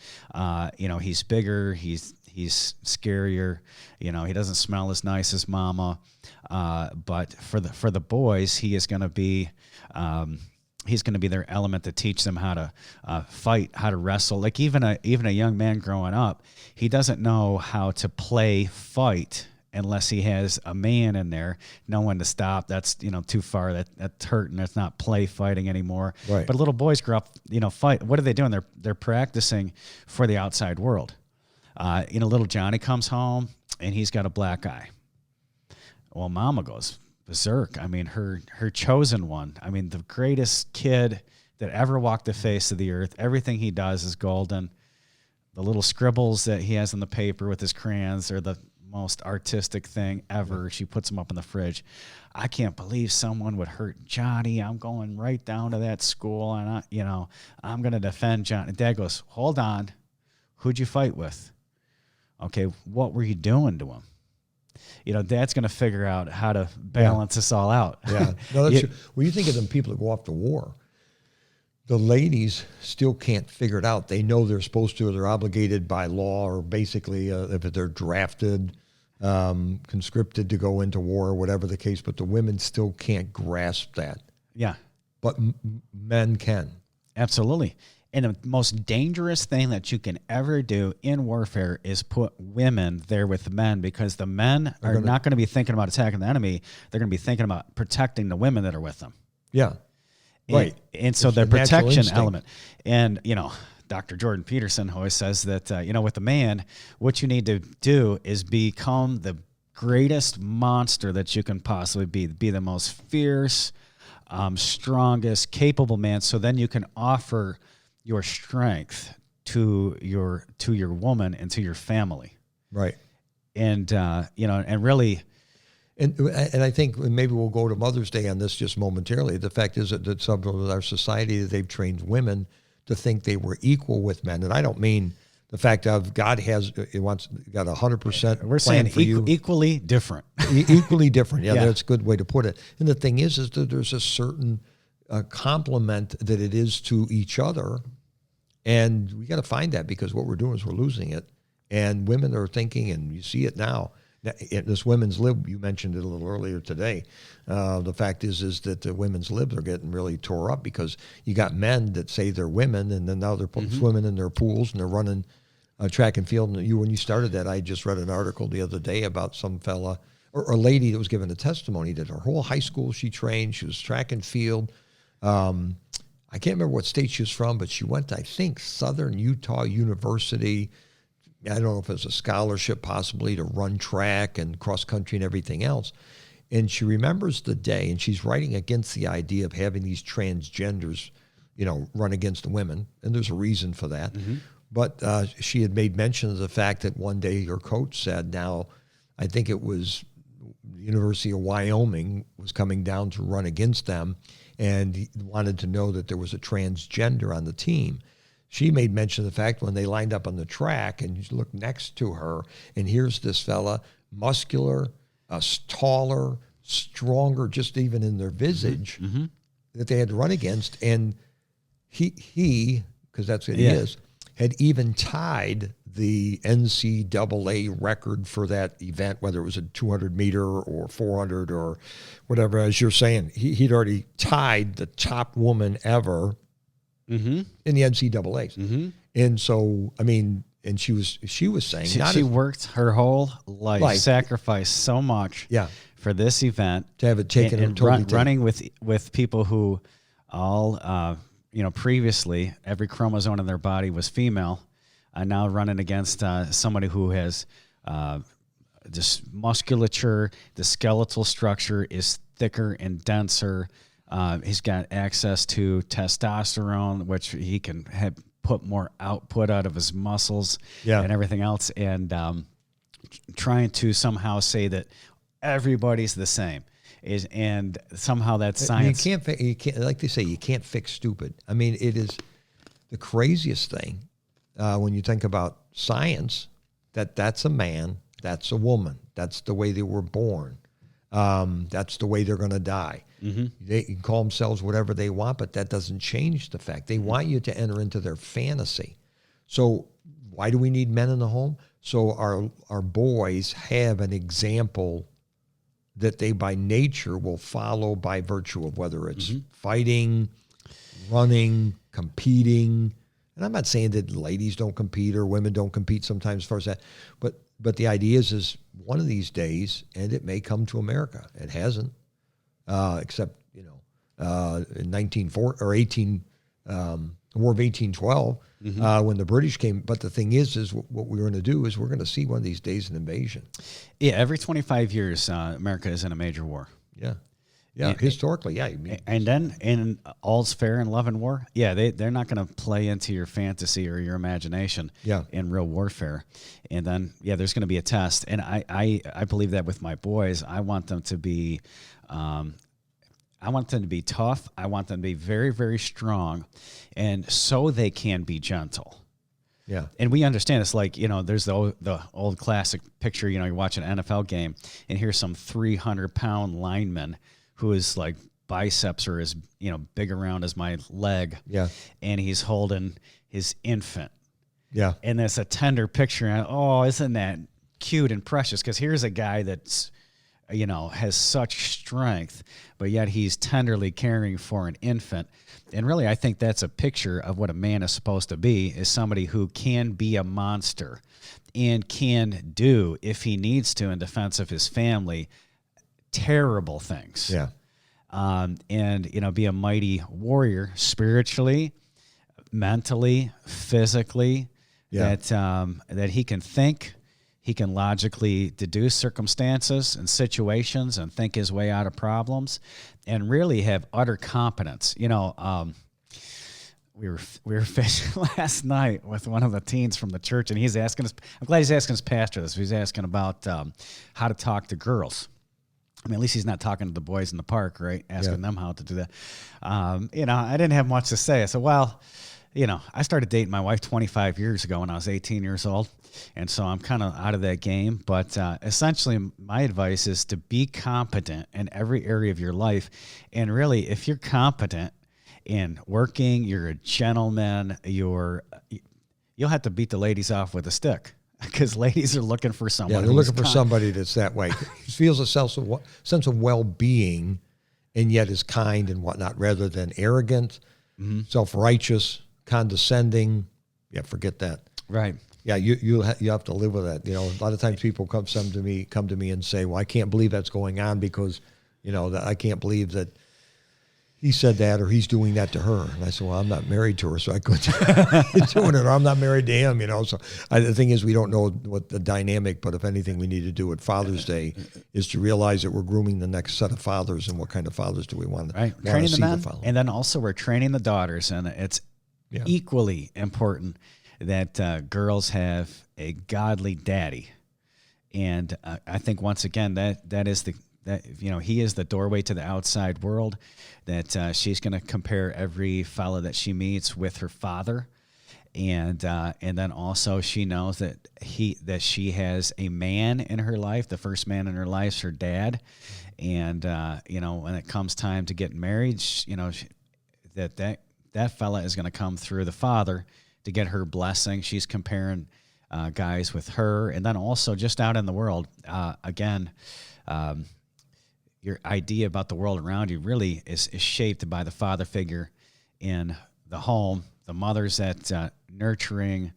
[SPEAKER 1] He's bigger. He's scarier. He doesn't smell as nice as mama. But for the boys, he is going to be, he's going to be their element to teach them how to fight, how to wrestle. Like even a young man growing up, he doesn't know how to play fight unless he has a man in there, no one to stop. That's too far. That's hurting. That's not play fighting anymore. Right. But little boys grow up, fight. What are they doing? They're practicing for the outside world. Little Johnny comes home and he's got a black eye. Well, mama goes berserk. I mean, her chosen one. I mean, the greatest kid that ever walked the face of the earth. Everything he does is golden. The little scribbles that he has on the paper with his crayons are the most artistic thing ever. She puts them up in the fridge. I can't believe someone would hurt Johnny. I'm going right down to that school, and I'm going to defend Johnny. Dad goes, hold on. Who'd you fight with? Okay, what were you doing to him? Dad's going to figure out how to balance this all out.
[SPEAKER 2] Yeah. No, that's true. When you think of them people that go off to war, the ladies still can't figure it out. They know they're supposed to, or they're obligated by law, or basically if they're drafted, conscripted to go into war, or whatever the case, but the women still can't grasp that.
[SPEAKER 1] Yeah.
[SPEAKER 2] But men can.
[SPEAKER 1] Absolutely. And the most dangerous thing that you can ever do in warfare is put women there with the men, because the men are not going to be thinking about attacking the enemy. They're going to be thinking about protecting the women that are with them.
[SPEAKER 2] Yeah.
[SPEAKER 1] Right. And so the protection element. And, Dr. Jordan Peterson always says that, with the man, what you need to do is become the greatest monster that you can possibly be. Be the most fierce, strongest, capable man. So then you can offer your strength to your woman and to your family.
[SPEAKER 2] Right.
[SPEAKER 1] And, and really.
[SPEAKER 2] And I think maybe we'll go to Mother's Day on this just momentarily. The fact is that some of our society, that they've trained women to think they were equal with men. And I don't mean the fact of God got 100%.
[SPEAKER 1] We're saying equally different.
[SPEAKER 2] Equally different. Yeah, that's a good way to put it. And the thing is that there's a certain complement that it is to each other. And we got to find that, because what we're doing is we're losing it. And women are thinking, and you see it now, this women's lib, you mentioned it a little earlier today. The fact is that the women's libs are getting really tore up, because you got men that say they're women, and then now they're swimming in their pools and they're running track and field. And when you started that, I just read an article the other day about some fella or a lady that was giving a testimony that her whole high school she trained. She was track and field. I can't remember what state she was from, but she went to, I think, Southern Utah University. I don't know if it was a scholarship possibly to run track and cross country and everything else. And she remembers the day, and she's writing against the idea of having these transgenders, run against the women. And there's a reason for that. Mm-hmm. But she had made mention of the fact that one day her coach said, now, I think it was the University of Wyoming was coming down to run against them, and he wanted to know that there was a transgender on the team. She made mention of the fact when they lined up on the track, and you look next to her, and here's this fella, muscular, taller, stronger, just even in their visage, that they had to run against. And he, because that's what he is, had even tied the NCAA record for that event, whether it was a 200 meter or 400 or whatever, as you're saying. He'd already tied the top woman ever in the NCAAs. And so, I mean, and she was saying
[SPEAKER 1] she worked her whole life, sacrificed so much for this event,
[SPEAKER 2] to have it taken
[SPEAKER 1] and running with people who all previously every chromosome in their body was female, and now running against somebody who has this musculature, the skeletal structure is thicker and denser. He's got access to testosterone, which he can put more output out of his muscles and everything else, and trying to somehow say that everybody's the same. And somehow that's science.
[SPEAKER 2] You can't, like they say, you can't fix stupid. I mean, it is the craziest thing when you think about science, that's a man, that's a woman, that's the way they were born, that's the way they're going to die. They can call themselves whatever they want, but that doesn't change the fact. They want you to enter into their fantasy. So why do we need men in the home? So our boys have an example that they by nature will follow by virtue of whether it's fighting, running, competing. And I'm not saying that ladies don't compete or women don't compete sometimes as far as that, but the idea is one of these days, and it may come to America. It hasn't, except in 1940 or 18, the War of 1812, when the British came. But the thing is what we're going to do is we're going to see one of these days an invasion.
[SPEAKER 1] Yeah, every 25 years, America is in a major war.
[SPEAKER 2] Yeah. Historically, yeah.
[SPEAKER 1] And then in all's fair in love and war, they're not going to play into your fantasy or your imagination in real warfare. And then, there's going to be a test. And I believe that with my boys, I want them to be tough. I want them to be very, very strong, and so they can be gentle.
[SPEAKER 2] Yeah.
[SPEAKER 1] And we understand it's like, there's the old classic picture, you watch an NFL game and here's some 300-pound lineman who is like biceps are as, big around as my leg. Yeah. And he's holding his infant.
[SPEAKER 2] Yeah.
[SPEAKER 1] And that's a tender picture. And, isn't that cute and precious? Because here's a guy that's, has such strength, but yet he's tenderly caring for an infant. And really, I think that's a picture of what a man is supposed to be, is somebody who can be a monster and can do, if he needs to, in defense of his family, terrible things.
[SPEAKER 2] Yeah.
[SPEAKER 1] And, be a mighty warrior spiritually, mentally, physically, that he can think. He can logically deduce circumstances and situations and think his way out of problems, and really have utter competence. We were fishing last night with one of the teens from the church, and he's asking us. I'm glad he's asking his pastor this. He's asking about how to talk to girls. I mean, at least he's not talking to the boys in the park, right? Asking them how to do that. I didn't have much to say. I said, well, I started dating my wife 25 years ago when I was 18 years old. And so I'm kind of out of that game. But essentially, my advice is to be competent in every area of your life. And really, if you're competent in working, you're a gentleman, you'll have to beat the ladies off with a stick. Because ladies are looking for someone.
[SPEAKER 2] Yeah, they're looking for somebody that's that way. Feels a sense of well-being, and yet is kind and whatnot, rather than arrogant, self-righteous, condescending. Yeah, forget that.
[SPEAKER 1] Right.
[SPEAKER 2] Yeah, you have to live with that. A lot of times people come to me and say, "Well, I can't believe that's going on because, that I can't believe that he said that or he's doing that to her." And I said, "Well, I'm not married to her, so I couldn't doing it. Or I'm not married to him, So the thing is, we don't know what the dynamic. But if anything, we need to do at Father's Day is to realize that we're grooming the next set of fathers, and what kind of fathers do we want to
[SPEAKER 1] training
[SPEAKER 2] see
[SPEAKER 1] the men,
[SPEAKER 2] follow.
[SPEAKER 1] And then also we're training the daughters, and it's equally important that girls have a godly daddy. And I think once again that is he is the doorway to the outside world. That she's going to compare every fella that she meets with her father, and then also she knows that she has a man in her life. The first man in her life is her dad, and when it comes time to get married, that that fella is going to come through the father to get her blessing. She's comparing guys with her. And then also just out in the world, again, your idea about the world around you really is shaped by the father figure in the home, the mothers that nurturing,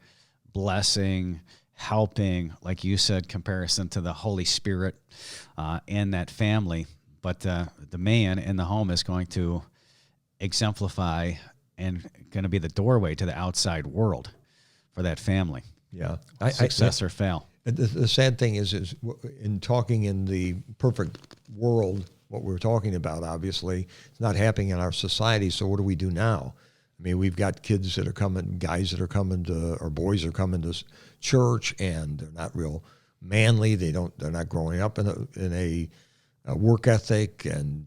[SPEAKER 1] blessing, helping, like you said, comparison to the Holy Spirit in that family. But the man in the home is going to exemplify and going to be the doorway to the outside world for that family.
[SPEAKER 2] Yeah.
[SPEAKER 1] Success or fail.
[SPEAKER 2] The sad thing is in talking in the perfect world, what we're talking about, obviously, it's not happening in our society. So what do we do now? I mean, we've got kids that are coming, guys that are coming to, or boys are coming to church, and they're not real manly. They're not growing up in a work ethic, and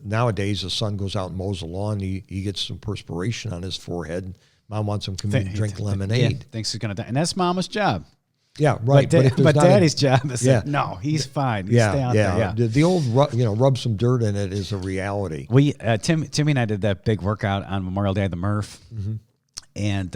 [SPEAKER 2] nowadays the son goes out and mows the lawn. He gets some perspiration on his forehead. Mom wants him to come in and drink lemonade.
[SPEAKER 1] Yeah, thinks he's going to die, and that's mama's job.
[SPEAKER 2] Yeah, right.
[SPEAKER 1] But daddy's job is no, he's fine. Stay out there. Yeah.
[SPEAKER 2] The old rub some dirt in it is a reality.
[SPEAKER 1] We Timmy and I did that big workout on Memorial Day, the Murph, and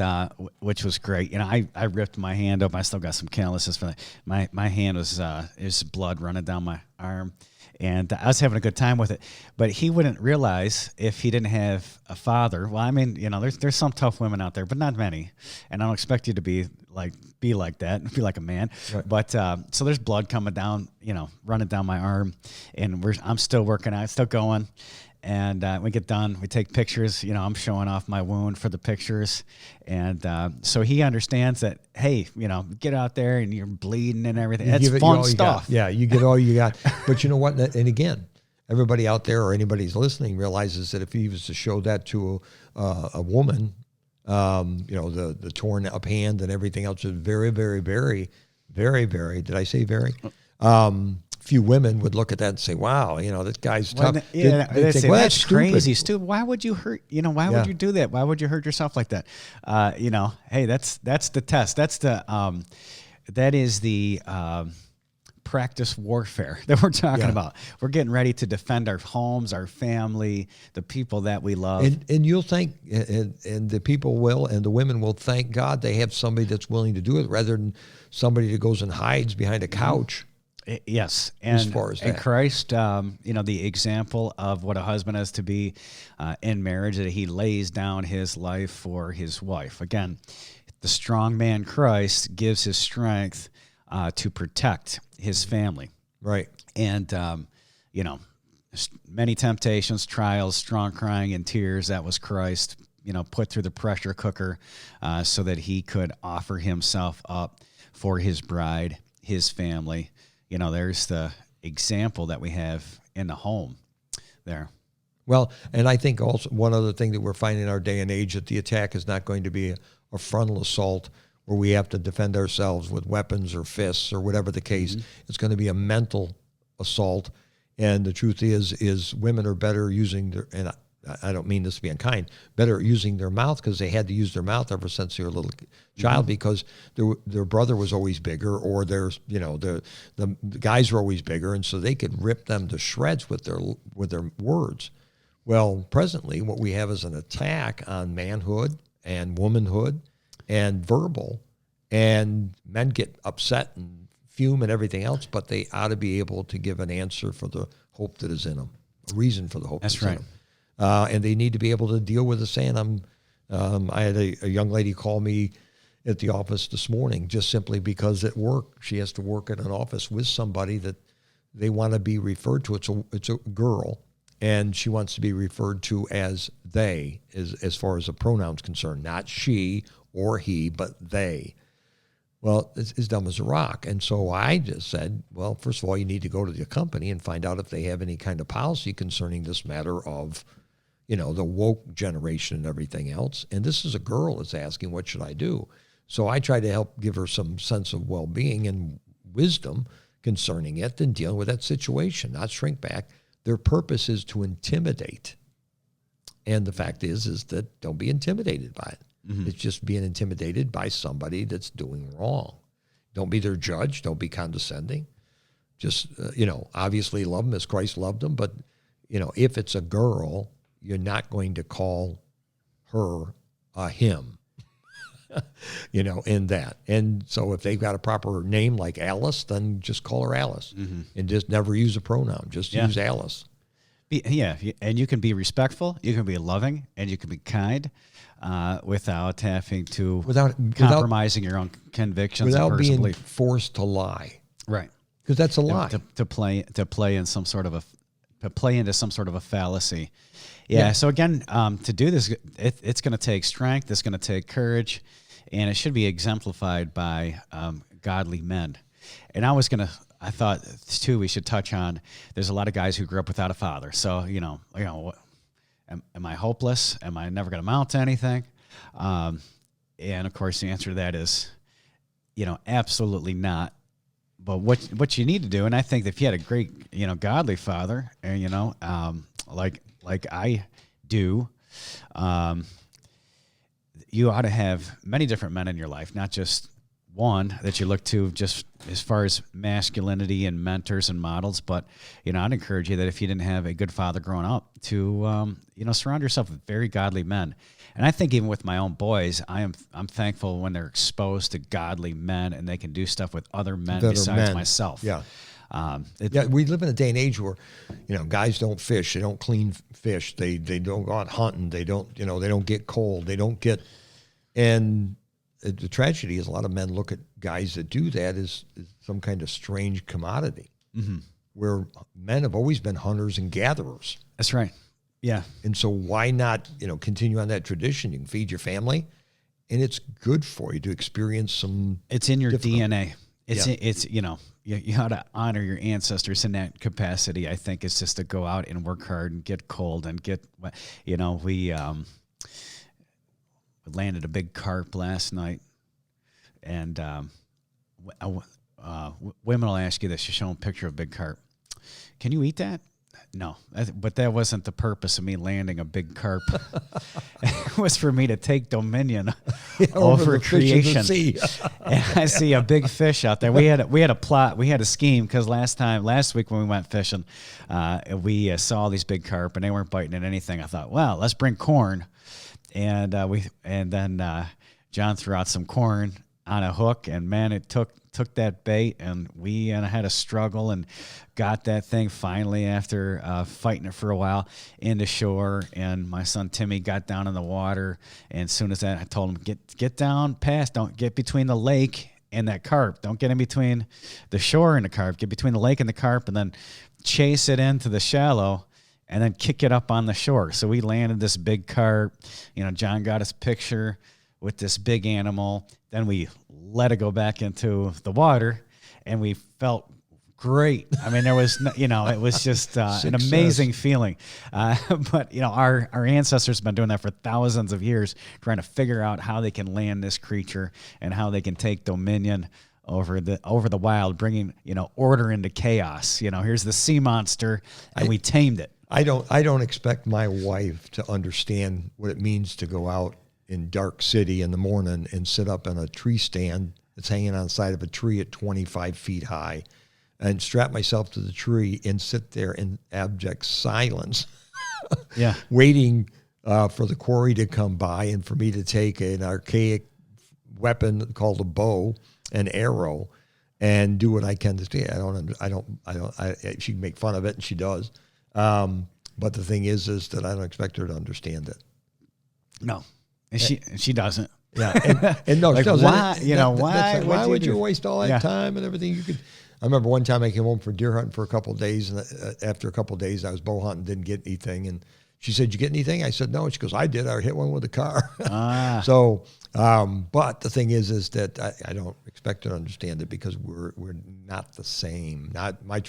[SPEAKER 1] which was great. I ripped my hand open. I still got some calluses for that. My hand was blood running down my arm. And I was having a good time with it, but he wouldn't realize if he didn't have a father. Well, I mean, there's some tough women out there, but not many. And I don't expect you to be like that, be like a man. Right. But so there's blood coming down, running down my arm, and I'm still working out, still going. And we get done, we take pictures. I'm showing off my wound for the pictures. And so he understands that, hey, get out there and you're bleeding and everything. That's fun stuff.
[SPEAKER 2] Yeah, you get all you got. But you know what? And again, everybody out there or anybody who's listening realizes that if he was to show that to a woman, the torn up hand and everything else is very, very, very, very, very, did I say very? Few women would look at that and say, "Wow, this guy's tough."
[SPEAKER 1] They say, that's crazy, stupid. Why would you hurt? Why would you do that? Why would you hurt yourself like that? Hey, that's the test. That is the practice warfare that we're talking about. We're getting ready to defend our homes, our family, the people that we love.
[SPEAKER 2] And you'll thank, and the people will, and the women will thank God they have somebody that's willing to do it rather than somebody that goes and hides behind a couch.
[SPEAKER 1] Yes,
[SPEAKER 2] as far as that.
[SPEAKER 1] And Christ, the example of what a husband has to be in marriage, that he lays down his life for his wife. Again, the strong man Christ gives his strength to protect his family.
[SPEAKER 2] Right.
[SPEAKER 1] And, many temptations, trials, strong crying and tears, that was Christ, put through the pressure cooker so that he could offer himself up for his bride, his family. There's the example that we have in the home there.
[SPEAKER 2] Well, and I think also one other thing that we're finding in our day and age, that the attack is not going to be a frontal assault where we have to defend ourselves with weapons or fists or whatever the case. It's going to be a mental assault. And the truth is women are better using their, and I don't mean this to be unkind, better using their mouth, because they had to use their mouth ever since they were a little child, because their brother was always bigger, or the guys were always bigger, and so they could rip them to shreds with their words. Well, presently what we have is an attack on manhood and womanhood and verbal, and men get upset and fume and everything else, but they ought to be able to give an answer for the hope that is in them, a reason for the hope that's right. In them. And they need to be able to deal with the saying. I had a young lady call me at the office this morning, just simply because at work she has to work at an office with somebody that they want to be referred to. It's a girl, and she wants to be referred to as they, as far as the pronoun's concerned, not she or he, but they. Well, it's as dumb as a rock. And so I just said, well, first of all, you need to go to the company and find out if they have any kind of policy concerning this matter of, the woke generation and everything else. And this is a girl that's asking, what should I do? So I try to help give her some sense of well-being and wisdom concerning it and dealing with that situation, not shrink back. Their purpose is to intimidate. And the fact is that don't be intimidated by it. Mm-hmm. It's just being intimidated by somebody that's doing wrong. Don't be their judge. Don't be condescending. Just, obviously love them as Christ loved them. But, if it's a girl, you're not going to call her a him, in that. And so if they've got a proper name like Alice, then just call her Alice and just never use a pronoun. Just use Alice.
[SPEAKER 1] And you can be respectful, you can be loving, and you can be kind without having to compromising your own convictions,
[SPEAKER 2] without
[SPEAKER 1] and
[SPEAKER 2] being
[SPEAKER 1] belief.
[SPEAKER 2] forced to lie.
[SPEAKER 1] Right.
[SPEAKER 2] Because that's a lie.
[SPEAKER 1] To play in some sort of to play into some sort of a fallacy. Yeah. So again, to do this, it's going to take strength. It's going to take courage, and it should be exemplified by godly men. And I thought too, we should touch on. There's a lot of guys who grew up without a father. So am I hopeless? Am I never going to amount to anything? And of course, the answer to that is, absolutely not. But what you need to do, and I think that if you had a great, godly father, and like I do, you ought to have many different men in your life, not just one that you look to just as far as masculinity and mentors and models. But, I'd encourage you that if you didn't have a good father growing up, to, surround yourself with very godly men. And I think even with my own boys, I'm thankful when they're exposed to godly men and they can do stuff with other men besides myself.
[SPEAKER 2] Yeah. We live in a day and age where, guys don't fish, they don't clean fish, they don't go out hunting, they don't get cold, they don't get, and the tragedy is a lot of men look at guys that do that as some kind of strange commodity, where men have always been hunters and gatherers.
[SPEAKER 1] That's right. Yeah.
[SPEAKER 2] And so why not, continue on that tradition? You can feed your family, and it's good for you to experience some.
[SPEAKER 1] It's in your DNA. It's you ought to honor your ancestors in that capacity. I think it's just to go out and work hard and get cold and get, we landed a big carp last night, and women will ask you this. You show them a picture of a big carp. Can you eat that? No, but that wasn't the purpose of me landing a big carp. It was for me to take dominion over creation. And I see a big fish out there. We had a plot. We had a scheme because last week when we went fishing, we saw all these big carp and they weren't biting at anything. I thought, well, let's bring corn, and then John threw out some corn on a hook, and man, it took that bait, and we had a struggle and got that thing finally after fighting it for a while into shore. And my son Timmy got down in the water, and as soon as that, I told him, get down past, don't get between the lake and that carp, don't get in between the shore and the carp, get between the lake and the carp, and then chase it into the shallow and then kick it up on the shore. So we landed this big carp. John got his picture with this big animal. Then we let it go back into the water, and we felt great. I mean, there was, it was just an amazing feeling. But our ancestors have been doing that for thousands of years, trying to figure out how they can land this creature and how they can take dominion over the wild, bringing order into chaos. Here's the sea monster, and we tamed it.
[SPEAKER 2] I don't expect my wife to understand what it means to go out in dark city in the morning and sit up in a tree stand that's hanging on the side of a tree at 25 feet high and strap myself to the tree and sit there in abject silence, waiting for the quarry to come by and for me to take an archaic weapon called a bow, an arrow, and do what I can to stay. She can make fun of it, and she does. But the thing is that I don't expect her to understand it.
[SPEAKER 1] No. And she doesn't.
[SPEAKER 2] Yeah, and no,
[SPEAKER 1] like,
[SPEAKER 2] she doesn't.
[SPEAKER 1] Why?
[SPEAKER 2] Why would you waste all that time and everything? I remember one time I came home for deer hunting for a couple of days, and after a couple of days I was bow hunting, didn't get anything, and she said, "Did you get anything?" I said, "No." She goes, "I did. I hit one with a car." So, but the thing is that I don't expect her to understand it because we're not the same. Not my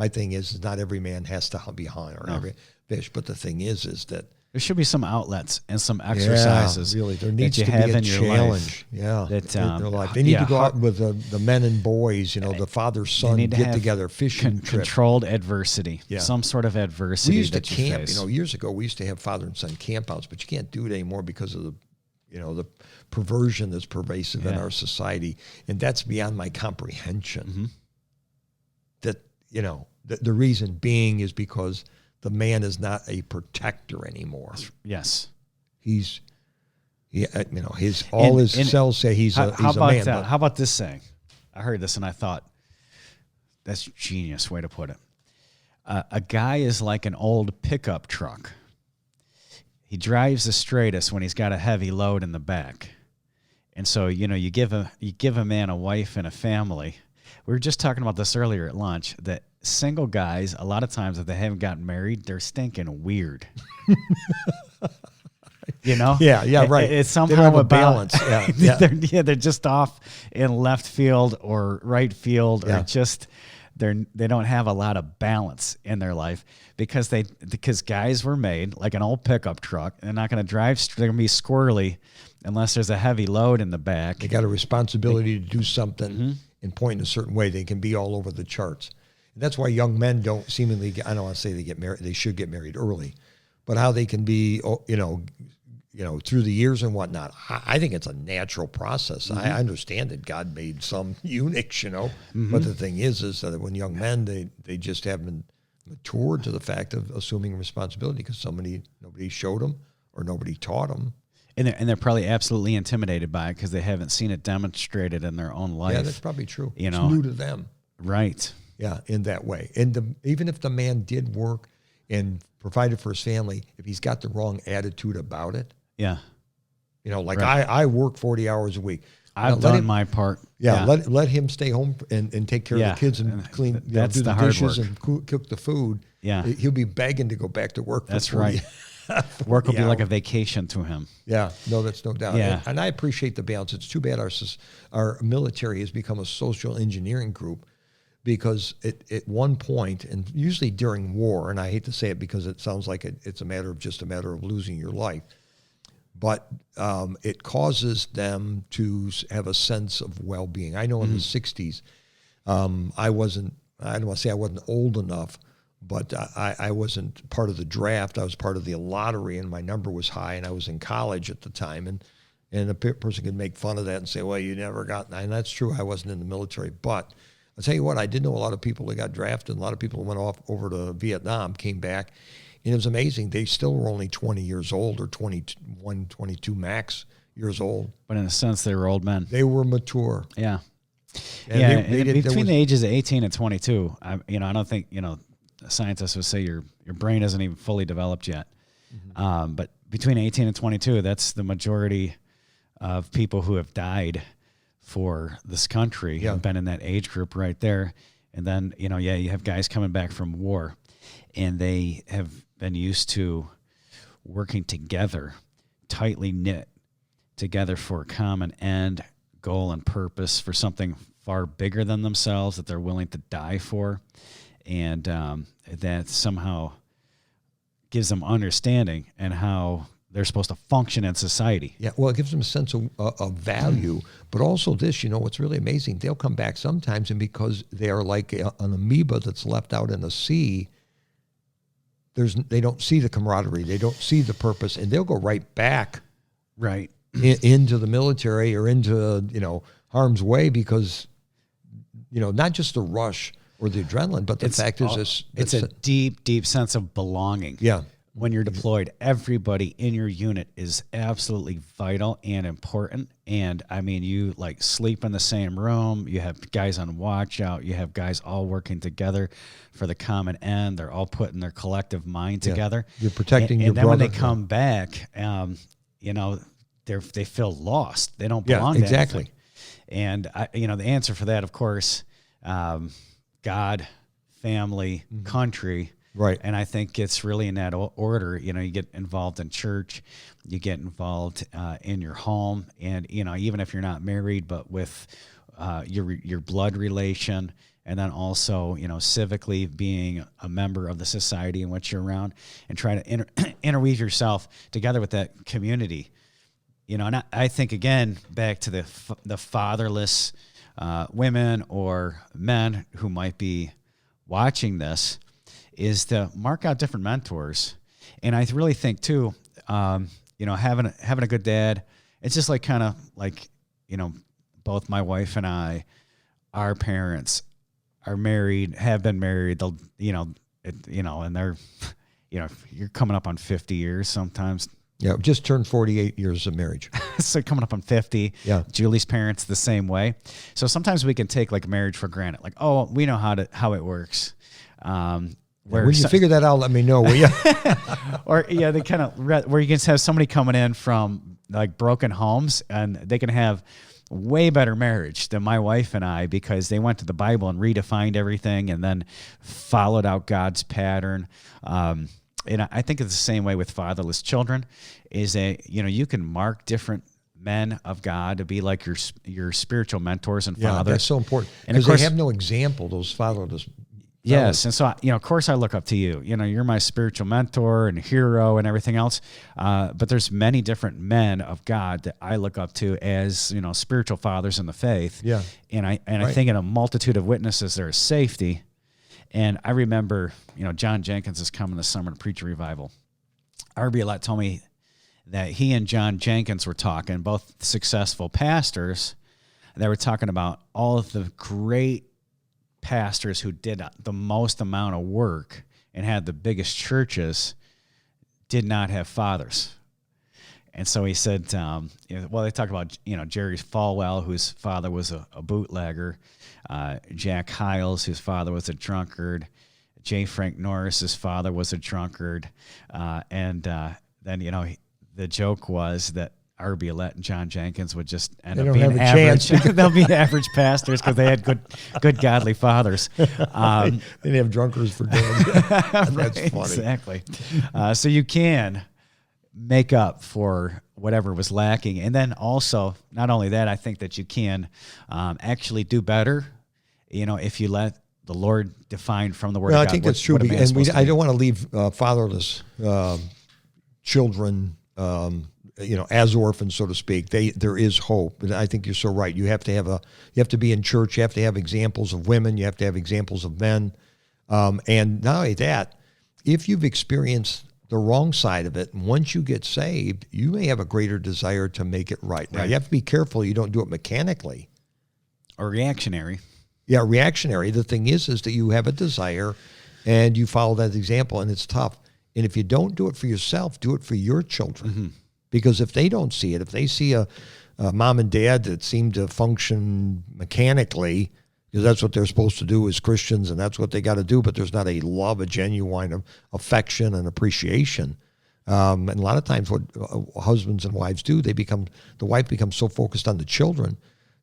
[SPEAKER 2] thing is not every man has to be hunting or every fish, but the thing is that.
[SPEAKER 1] There should be some outlets and some exercises.
[SPEAKER 2] Yeah, really. There needs
[SPEAKER 1] that you
[SPEAKER 2] to
[SPEAKER 1] have
[SPEAKER 2] be a
[SPEAKER 1] in your
[SPEAKER 2] challenge.
[SPEAKER 1] Life
[SPEAKER 2] in their life. They need to go out with the men and boys, the father-son get together, fishing trip.
[SPEAKER 1] Controlled adversity. Yeah. Some sort of adversity.
[SPEAKER 2] We used to camp,
[SPEAKER 1] face.
[SPEAKER 2] Years ago we used to have father and son campouts, but you can't do it anymore because of the perversion that's pervasive in our society. And that's beyond my comprehension. Mm-hmm. That, the reason being is because the man is not a protector anymore.
[SPEAKER 1] Yes.
[SPEAKER 2] He's, his cells say he's a man.
[SPEAKER 1] How about this saying? I heard this and I thought, that's a genius way to put it. A guy is like an old pickup truck. He drives the straightest when he's got a heavy load in the back. And so, you give a man a wife and a family. We were just talking about this earlier at lunch, that single guys, a lot of times if they haven't gotten married, they're stinking weird.
[SPEAKER 2] Yeah, right.
[SPEAKER 1] It's somehow
[SPEAKER 2] they don't have a
[SPEAKER 1] about
[SPEAKER 2] balance. Yeah.
[SPEAKER 1] they're just off in left field or right field, or just they don't have a lot of balance in their life because guys were made like an old pickup truck. They're not going to drive. They're going to be squirrely unless there's a heavy load in the back.
[SPEAKER 2] They got a responsibility to do something and point in a certain way. They can be all over the charts. And that's why young men don't seemingly I don't want to say they get married. They should get married early, but how they can be, through the years and whatnot. I think it's a natural process. I understand that God made some eunuchs, but the thing is that when young men, they just haven't matured to the fact of assuming responsibility because nobody showed them or nobody taught them.
[SPEAKER 1] And they're probably absolutely intimidated by it because they haven't seen it demonstrated in their own life.
[SPEAKER 2] Yeah, that's probably true. It's new to them.
[SPEAKER 1] Right.
[SPEAKER 2] Yeah, in that way. And even if the man did work and provided for his family, if he's got the wrong attitude about it,
[SPEAKER 1] yeah.
[SPEAKER 2] Right. I work 40 hours a week.
[SPEAKER 1] I've done my part.
[SPEAKER 2] Yeah. Let him stay home and take care of the kids and clean, do the dishes and cook the food.
[SPEAKER 1] Yeah.
[SPEAKER 2] He'll be begging to go back to work.
[SPEAKER 1] That's right. Work will be like a vacation to him.
[SPEAKER 2] Yeah. No, that's no doubt.
[SPEAKER 1] Yeah.
[SPEAKER 2] And I appreciate the balance. It's too bad our military has become a social engineering group because at one point, and usually during war, and I hate to say it because it sounds like it's a matter of losing your life, but it causes them to have a sense of well-being. I know in the 60s, I don't want to say I wasn't old enough, but I wasn't part of the draft. I was part of the lottery, and my number was high, and I was in college at the time. And a person could make fun of that and say, well, you never got, and that's true. I wasn't in the military. But I'll tell you what, I did know a lot of people that got drafted. A lot of people went off over to Vietnam, came back. And it was amazing. They still were only 20 years old or 21, 22 max years old.
[SPEAKER 1] But in a sense, they were old men.
[SPEAKER 2] They were mature.
[SPEAKER 1] Yeah.
[SPEAKER 2] And
[SPEAKER 1] between the ages of 18 and 22, I don't think, scientists would say your brain isn't even fully developed yet. But between 18 and 22, that's the majority of people who have died for this country have been in that age group right there. And then, you have guys coming back from war, and they have been used to working together, tightly knit together for a common end, goal, and purpose for something far bigger than themselves that they're willing to die for. And that somehow gives them understanding and how they're supposed to function in society.
[SPEAKER 2] Yeah, well, it gives them a sense of value, but also this, what's really amazing, they'll come back sometimes, and because they are like an amoeba that's left out in the sea, they don't see the camaraderie, they don't see the purpose, and they'll go right back into the military or into, harm's way because, not just the rush or the adrenaline, but the fact is
[SPEAKER 1] it's a deep, deep sense of belonging.
[SPEAKER 2] Yeah.
[SPEAKER 1] When you're deployed, everybody in your unit is absolutely vital and important. And I mean, you sleep in the same room. You have guys on watch out. You have guys all working together for the common end. They're all putting their collective mind together.
[SPEAKER 2] You're protecting your
[SPEAKER 1] brother. And then when they come back, they feel lost. They don't belong to anything. And the answer for that, of course, God, family, country.
[SPEAKER 2] Right.
[SPEAKER 1] And I think it's really in that order. You get involved in church, you get involved in your home, and, even if you're not married, but with your blood relation, and then also, civically being a member of the society in which you're around, and try to interweave yourself together with that community. And I think, again, back to the fatherless women or men who might be watching this, is to mark out different mentors. And I really think too, having a good dad, it's just both my wife and I, our parents are married, have been married, they'll, and they're, you're coming up on 50 years sometimes.
[SPEAKER 2] Yeah, just turned 48 years of marriage.
[SPEAKER 1] So coming up on 50.
[SPEAKER 2] Yeah.
[SPEAKER 1] Julie's parents the same way. So sometimes we can take like marriage for granted. Like, oh, we know how it works.
[SPEAKER 2] When you figure that out, let me know, will you?
[SPEAKER 1] Or they kind of where you can have somebody coming in from like broken homes and they can have way better marriage than my wife and I because they went to the Bible and redefined everything and then followed out God's pattern. And I think it's the same way with fatherless children. You can mark different men of God to be like your spiritual mentors and fathers.
[SPEAKER 2] Yeah, that's so important
[SPEAKER 1] And of
[SPEAKER 2] because
[SPEAKER 1] course,
[SPEAKER 2] they have no example. Those fatherless.
[SPEAKER 1] Yes, and so of course I look up to you. You're my spiritual mentor and hero and everything else. But there's many different men of God that I look up to as spiritual fathers in the faith.
[SPEAKER 2] Yeah,
[SPEAKER 1] and I think in a multitude of witnesses there is safety. And I remember John Jenkins is coming this summer to preach a revival. R.B. Lett told me that he and John Jenkins were talking, both successful pastors. They were talking about all of the great pastors who did the most amount of work and had the biggest churches did not have fathers. And so he said, they talk about, Jerry Falwell, whose father was a bootlegger, Jack Hiles, whose father was a drunkard, J. Frank Norris, his father was a drunkard. And then, the joke was that R.B. Lett and John Jenkins would just end up being average. They'll be average pastors because they had good godly fathers.
[SPEAKER 2] They didn't have drunkards for dads. That's funny.
[SPEAKER 1] Exactly. So you can make up for whatever was lacking. And then also, not only that, I think that you can actually do better, if you let the Lord define from the Word of God.
[SPEAKER 2] I think that's true. And I don't want to leave fatherless children as orphans, so to speak. There is hope, and I think you're so right. You have to be in church. You have to have examples of women. You have to have examples of men, and not only that, if you've experienced the wrong side of it, and once you get saved, you may have a greater desire to make it right. Now, you have to be careful you don't do it mechanically
[SPEAKER 1] or reactionary.
[SPEAKER 2] Yeah, reactionary. The thing is that you have a desire, and you follow that example, and it's tough. And if you don't do it for yourself, do it for your children. Mm-hmm. Because if they don't see it, if they see a mom and dad that seem to function mechanically, because that's what they're supposed to do as Christians, and that's what they got to do, but there's not a love, a genuine affection and appreciation. And a lot of times what husbands and wives do, the wife becomes so focused on the children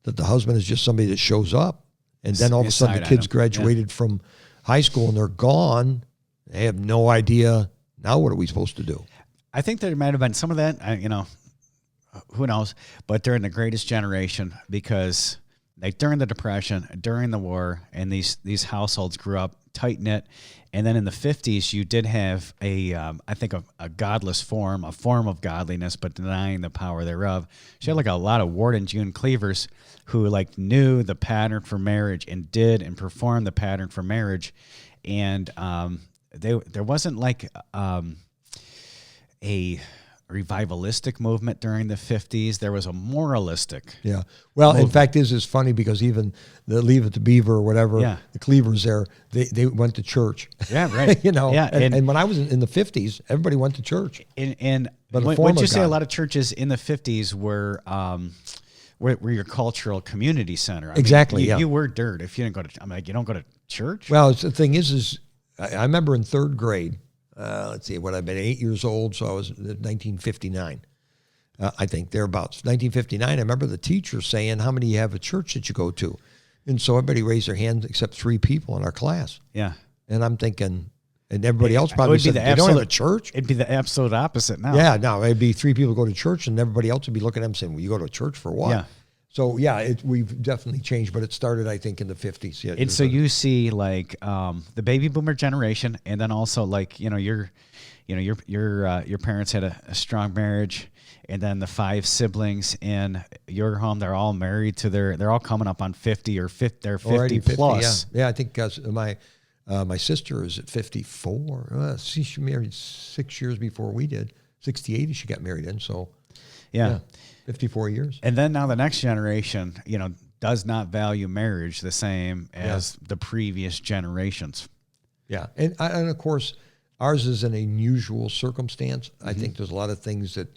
[SPEAKER 2] that the husband is just somebody that shows up. And then all of a sudden the kids graduated from high school and they're gone. They have no idea. Now what are we supposed to do?
[SPEAKER 1] I think there might have been some of that, who knows, but during the greatest generation, because like during the Depression, during the war, and these households grew up tight-knit. And then in the 50s, you did have a godless form, a form of godliness, but denying the power thereof. So you had like a lot of Ward and June Cleavers who like knew the pattern for marriage and did and performed the pattern for marriage. And there wasn't like a revivalistic movement during the 50s. There was a moralistic.
[SPEAKER 2] Yeah. Well, movement. In fact, it's funny because even the Leave It to Beaver or whatever, the Cleavers there, they went to church.
[SPEAKER 1] Yeah, right.
[SPEAKER 2] And when I was in the 50s, everybody went to church.
[SPEAKER 1] But would you say a lot of churches in the 50s were your cultural community center? I
[SPEAKER 2] exactly.
[SPEAKER 1] mean, you were dirt if you didn't go to. You don't go to church.
[SPEAKER 2] Well, the thing is I remember in third grade. Let's see, I've been 8 years old, so I was in 1959. I think thereabouts. 1959, I remember the teacher saying, how many you have a church that you go to? And so everybody raised their hand except 3 people in our class.
[SPEAKER 1] Yeah.
[SPEAKER 2] And I'm thinking, and everybody else probably said, you don't have a church?
[SPEAKER 1] It'd be the absolute opposite now.
[SPEAKER 2] Yeah, no, it'd be 3 people go to church, and everybody else would be looking at them saying, well, you go to church for what? Yeah. So, we've definitely changed, but it started, I think, in the 50s. Yeah,
[SPEAKER 1] and so you see, like, the baby boomer generation, and then also, like, your parents had a strong marriage, and then the 5 siblings in your home, they're all married to they're all coming up on 50 or 50, they're 50 plus.
[SPEAKER 2] Yeah, I think my sister is at 54. She married 6 years before we did. 68 she got married in, so yeah. 54 years.
[SPEAKER 1] And then now the next generation, does not value marriage the same as the previous generations.
[SPEAKER 2] Yeah. And of course, Ours is an unusual circumstance. I think there's a lot of things that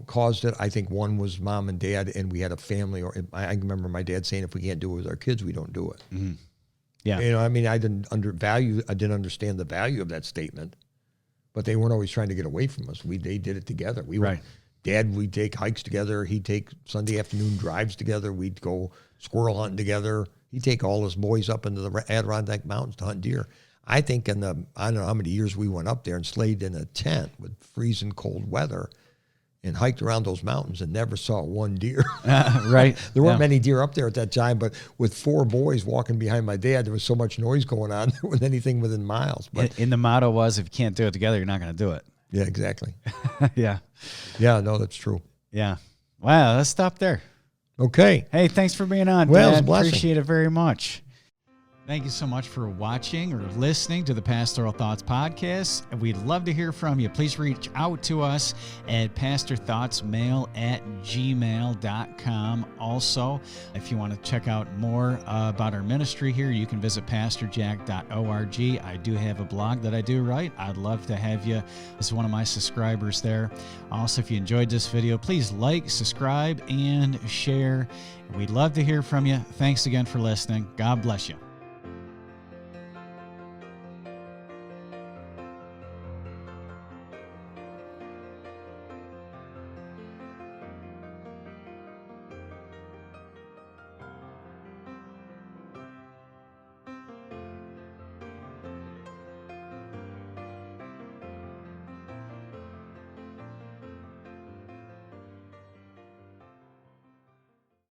[SPEAKER 2] caused it. I think one was mom and dad, and we had a family. Or I remember my dad saying, "If we can't do it with our kids, we don't do it."
[SPEAKER 1] Yeah.
[SPEAKER 2] You know, I mean, I didn't understand the value of that statement, but they weren't always trying to get away from us. They did it together. We'd take hikes together. He'd take Sunday afternoon drives together. We'd go squirrel hunting together. He'd take all his boys up into the Adirondack Mountains to hunt deer. I think I don't know how many years we went up there and slayed in a tent with freezing cold weather and hiked around those mountains and never saw one deer.
[SPEAKER 1] Right.
[SPEAKER 2] There weren't many deer up there at that time, but with 4 boys walking behind my dad, there was so much noise going on with anything within miles. But
[SPEAKER 1] And the motto was, if you can't do it together, you're not going to do it.
[SPEAKER 2] yeah, exactly.
[SPEAKER 1] Yeah.
[SPEAKER 2] Yeah, no, that's true.
[SPEAKER 1] Yeah. Wow. Let's stop there.
[SPEAKER 2] Okay.
[SPEAKER 1] Hey, thanks for being on,
[SPEAKER 2] Well,
[SPEAKER 1] Dad.
[SPEAKER 2] it's a blessing.
[SPEAKER 1] Appreciate it very much. Thank you so much for watching or listening to the Pastoral Thoughts podcast. We'd love to hear from you. Please reach out to us at pastorthoughtsmail@gmail.com. Also, if you want to check out more about our ministry here, you can visit pastorjack.org. I do have a blog that I do write. I'd love to have you as one of my subscribers there. Also, if you enjoyed this video, please like, subscribe, and share. We'd love to hear from you. Thanks again for listening. God bless you.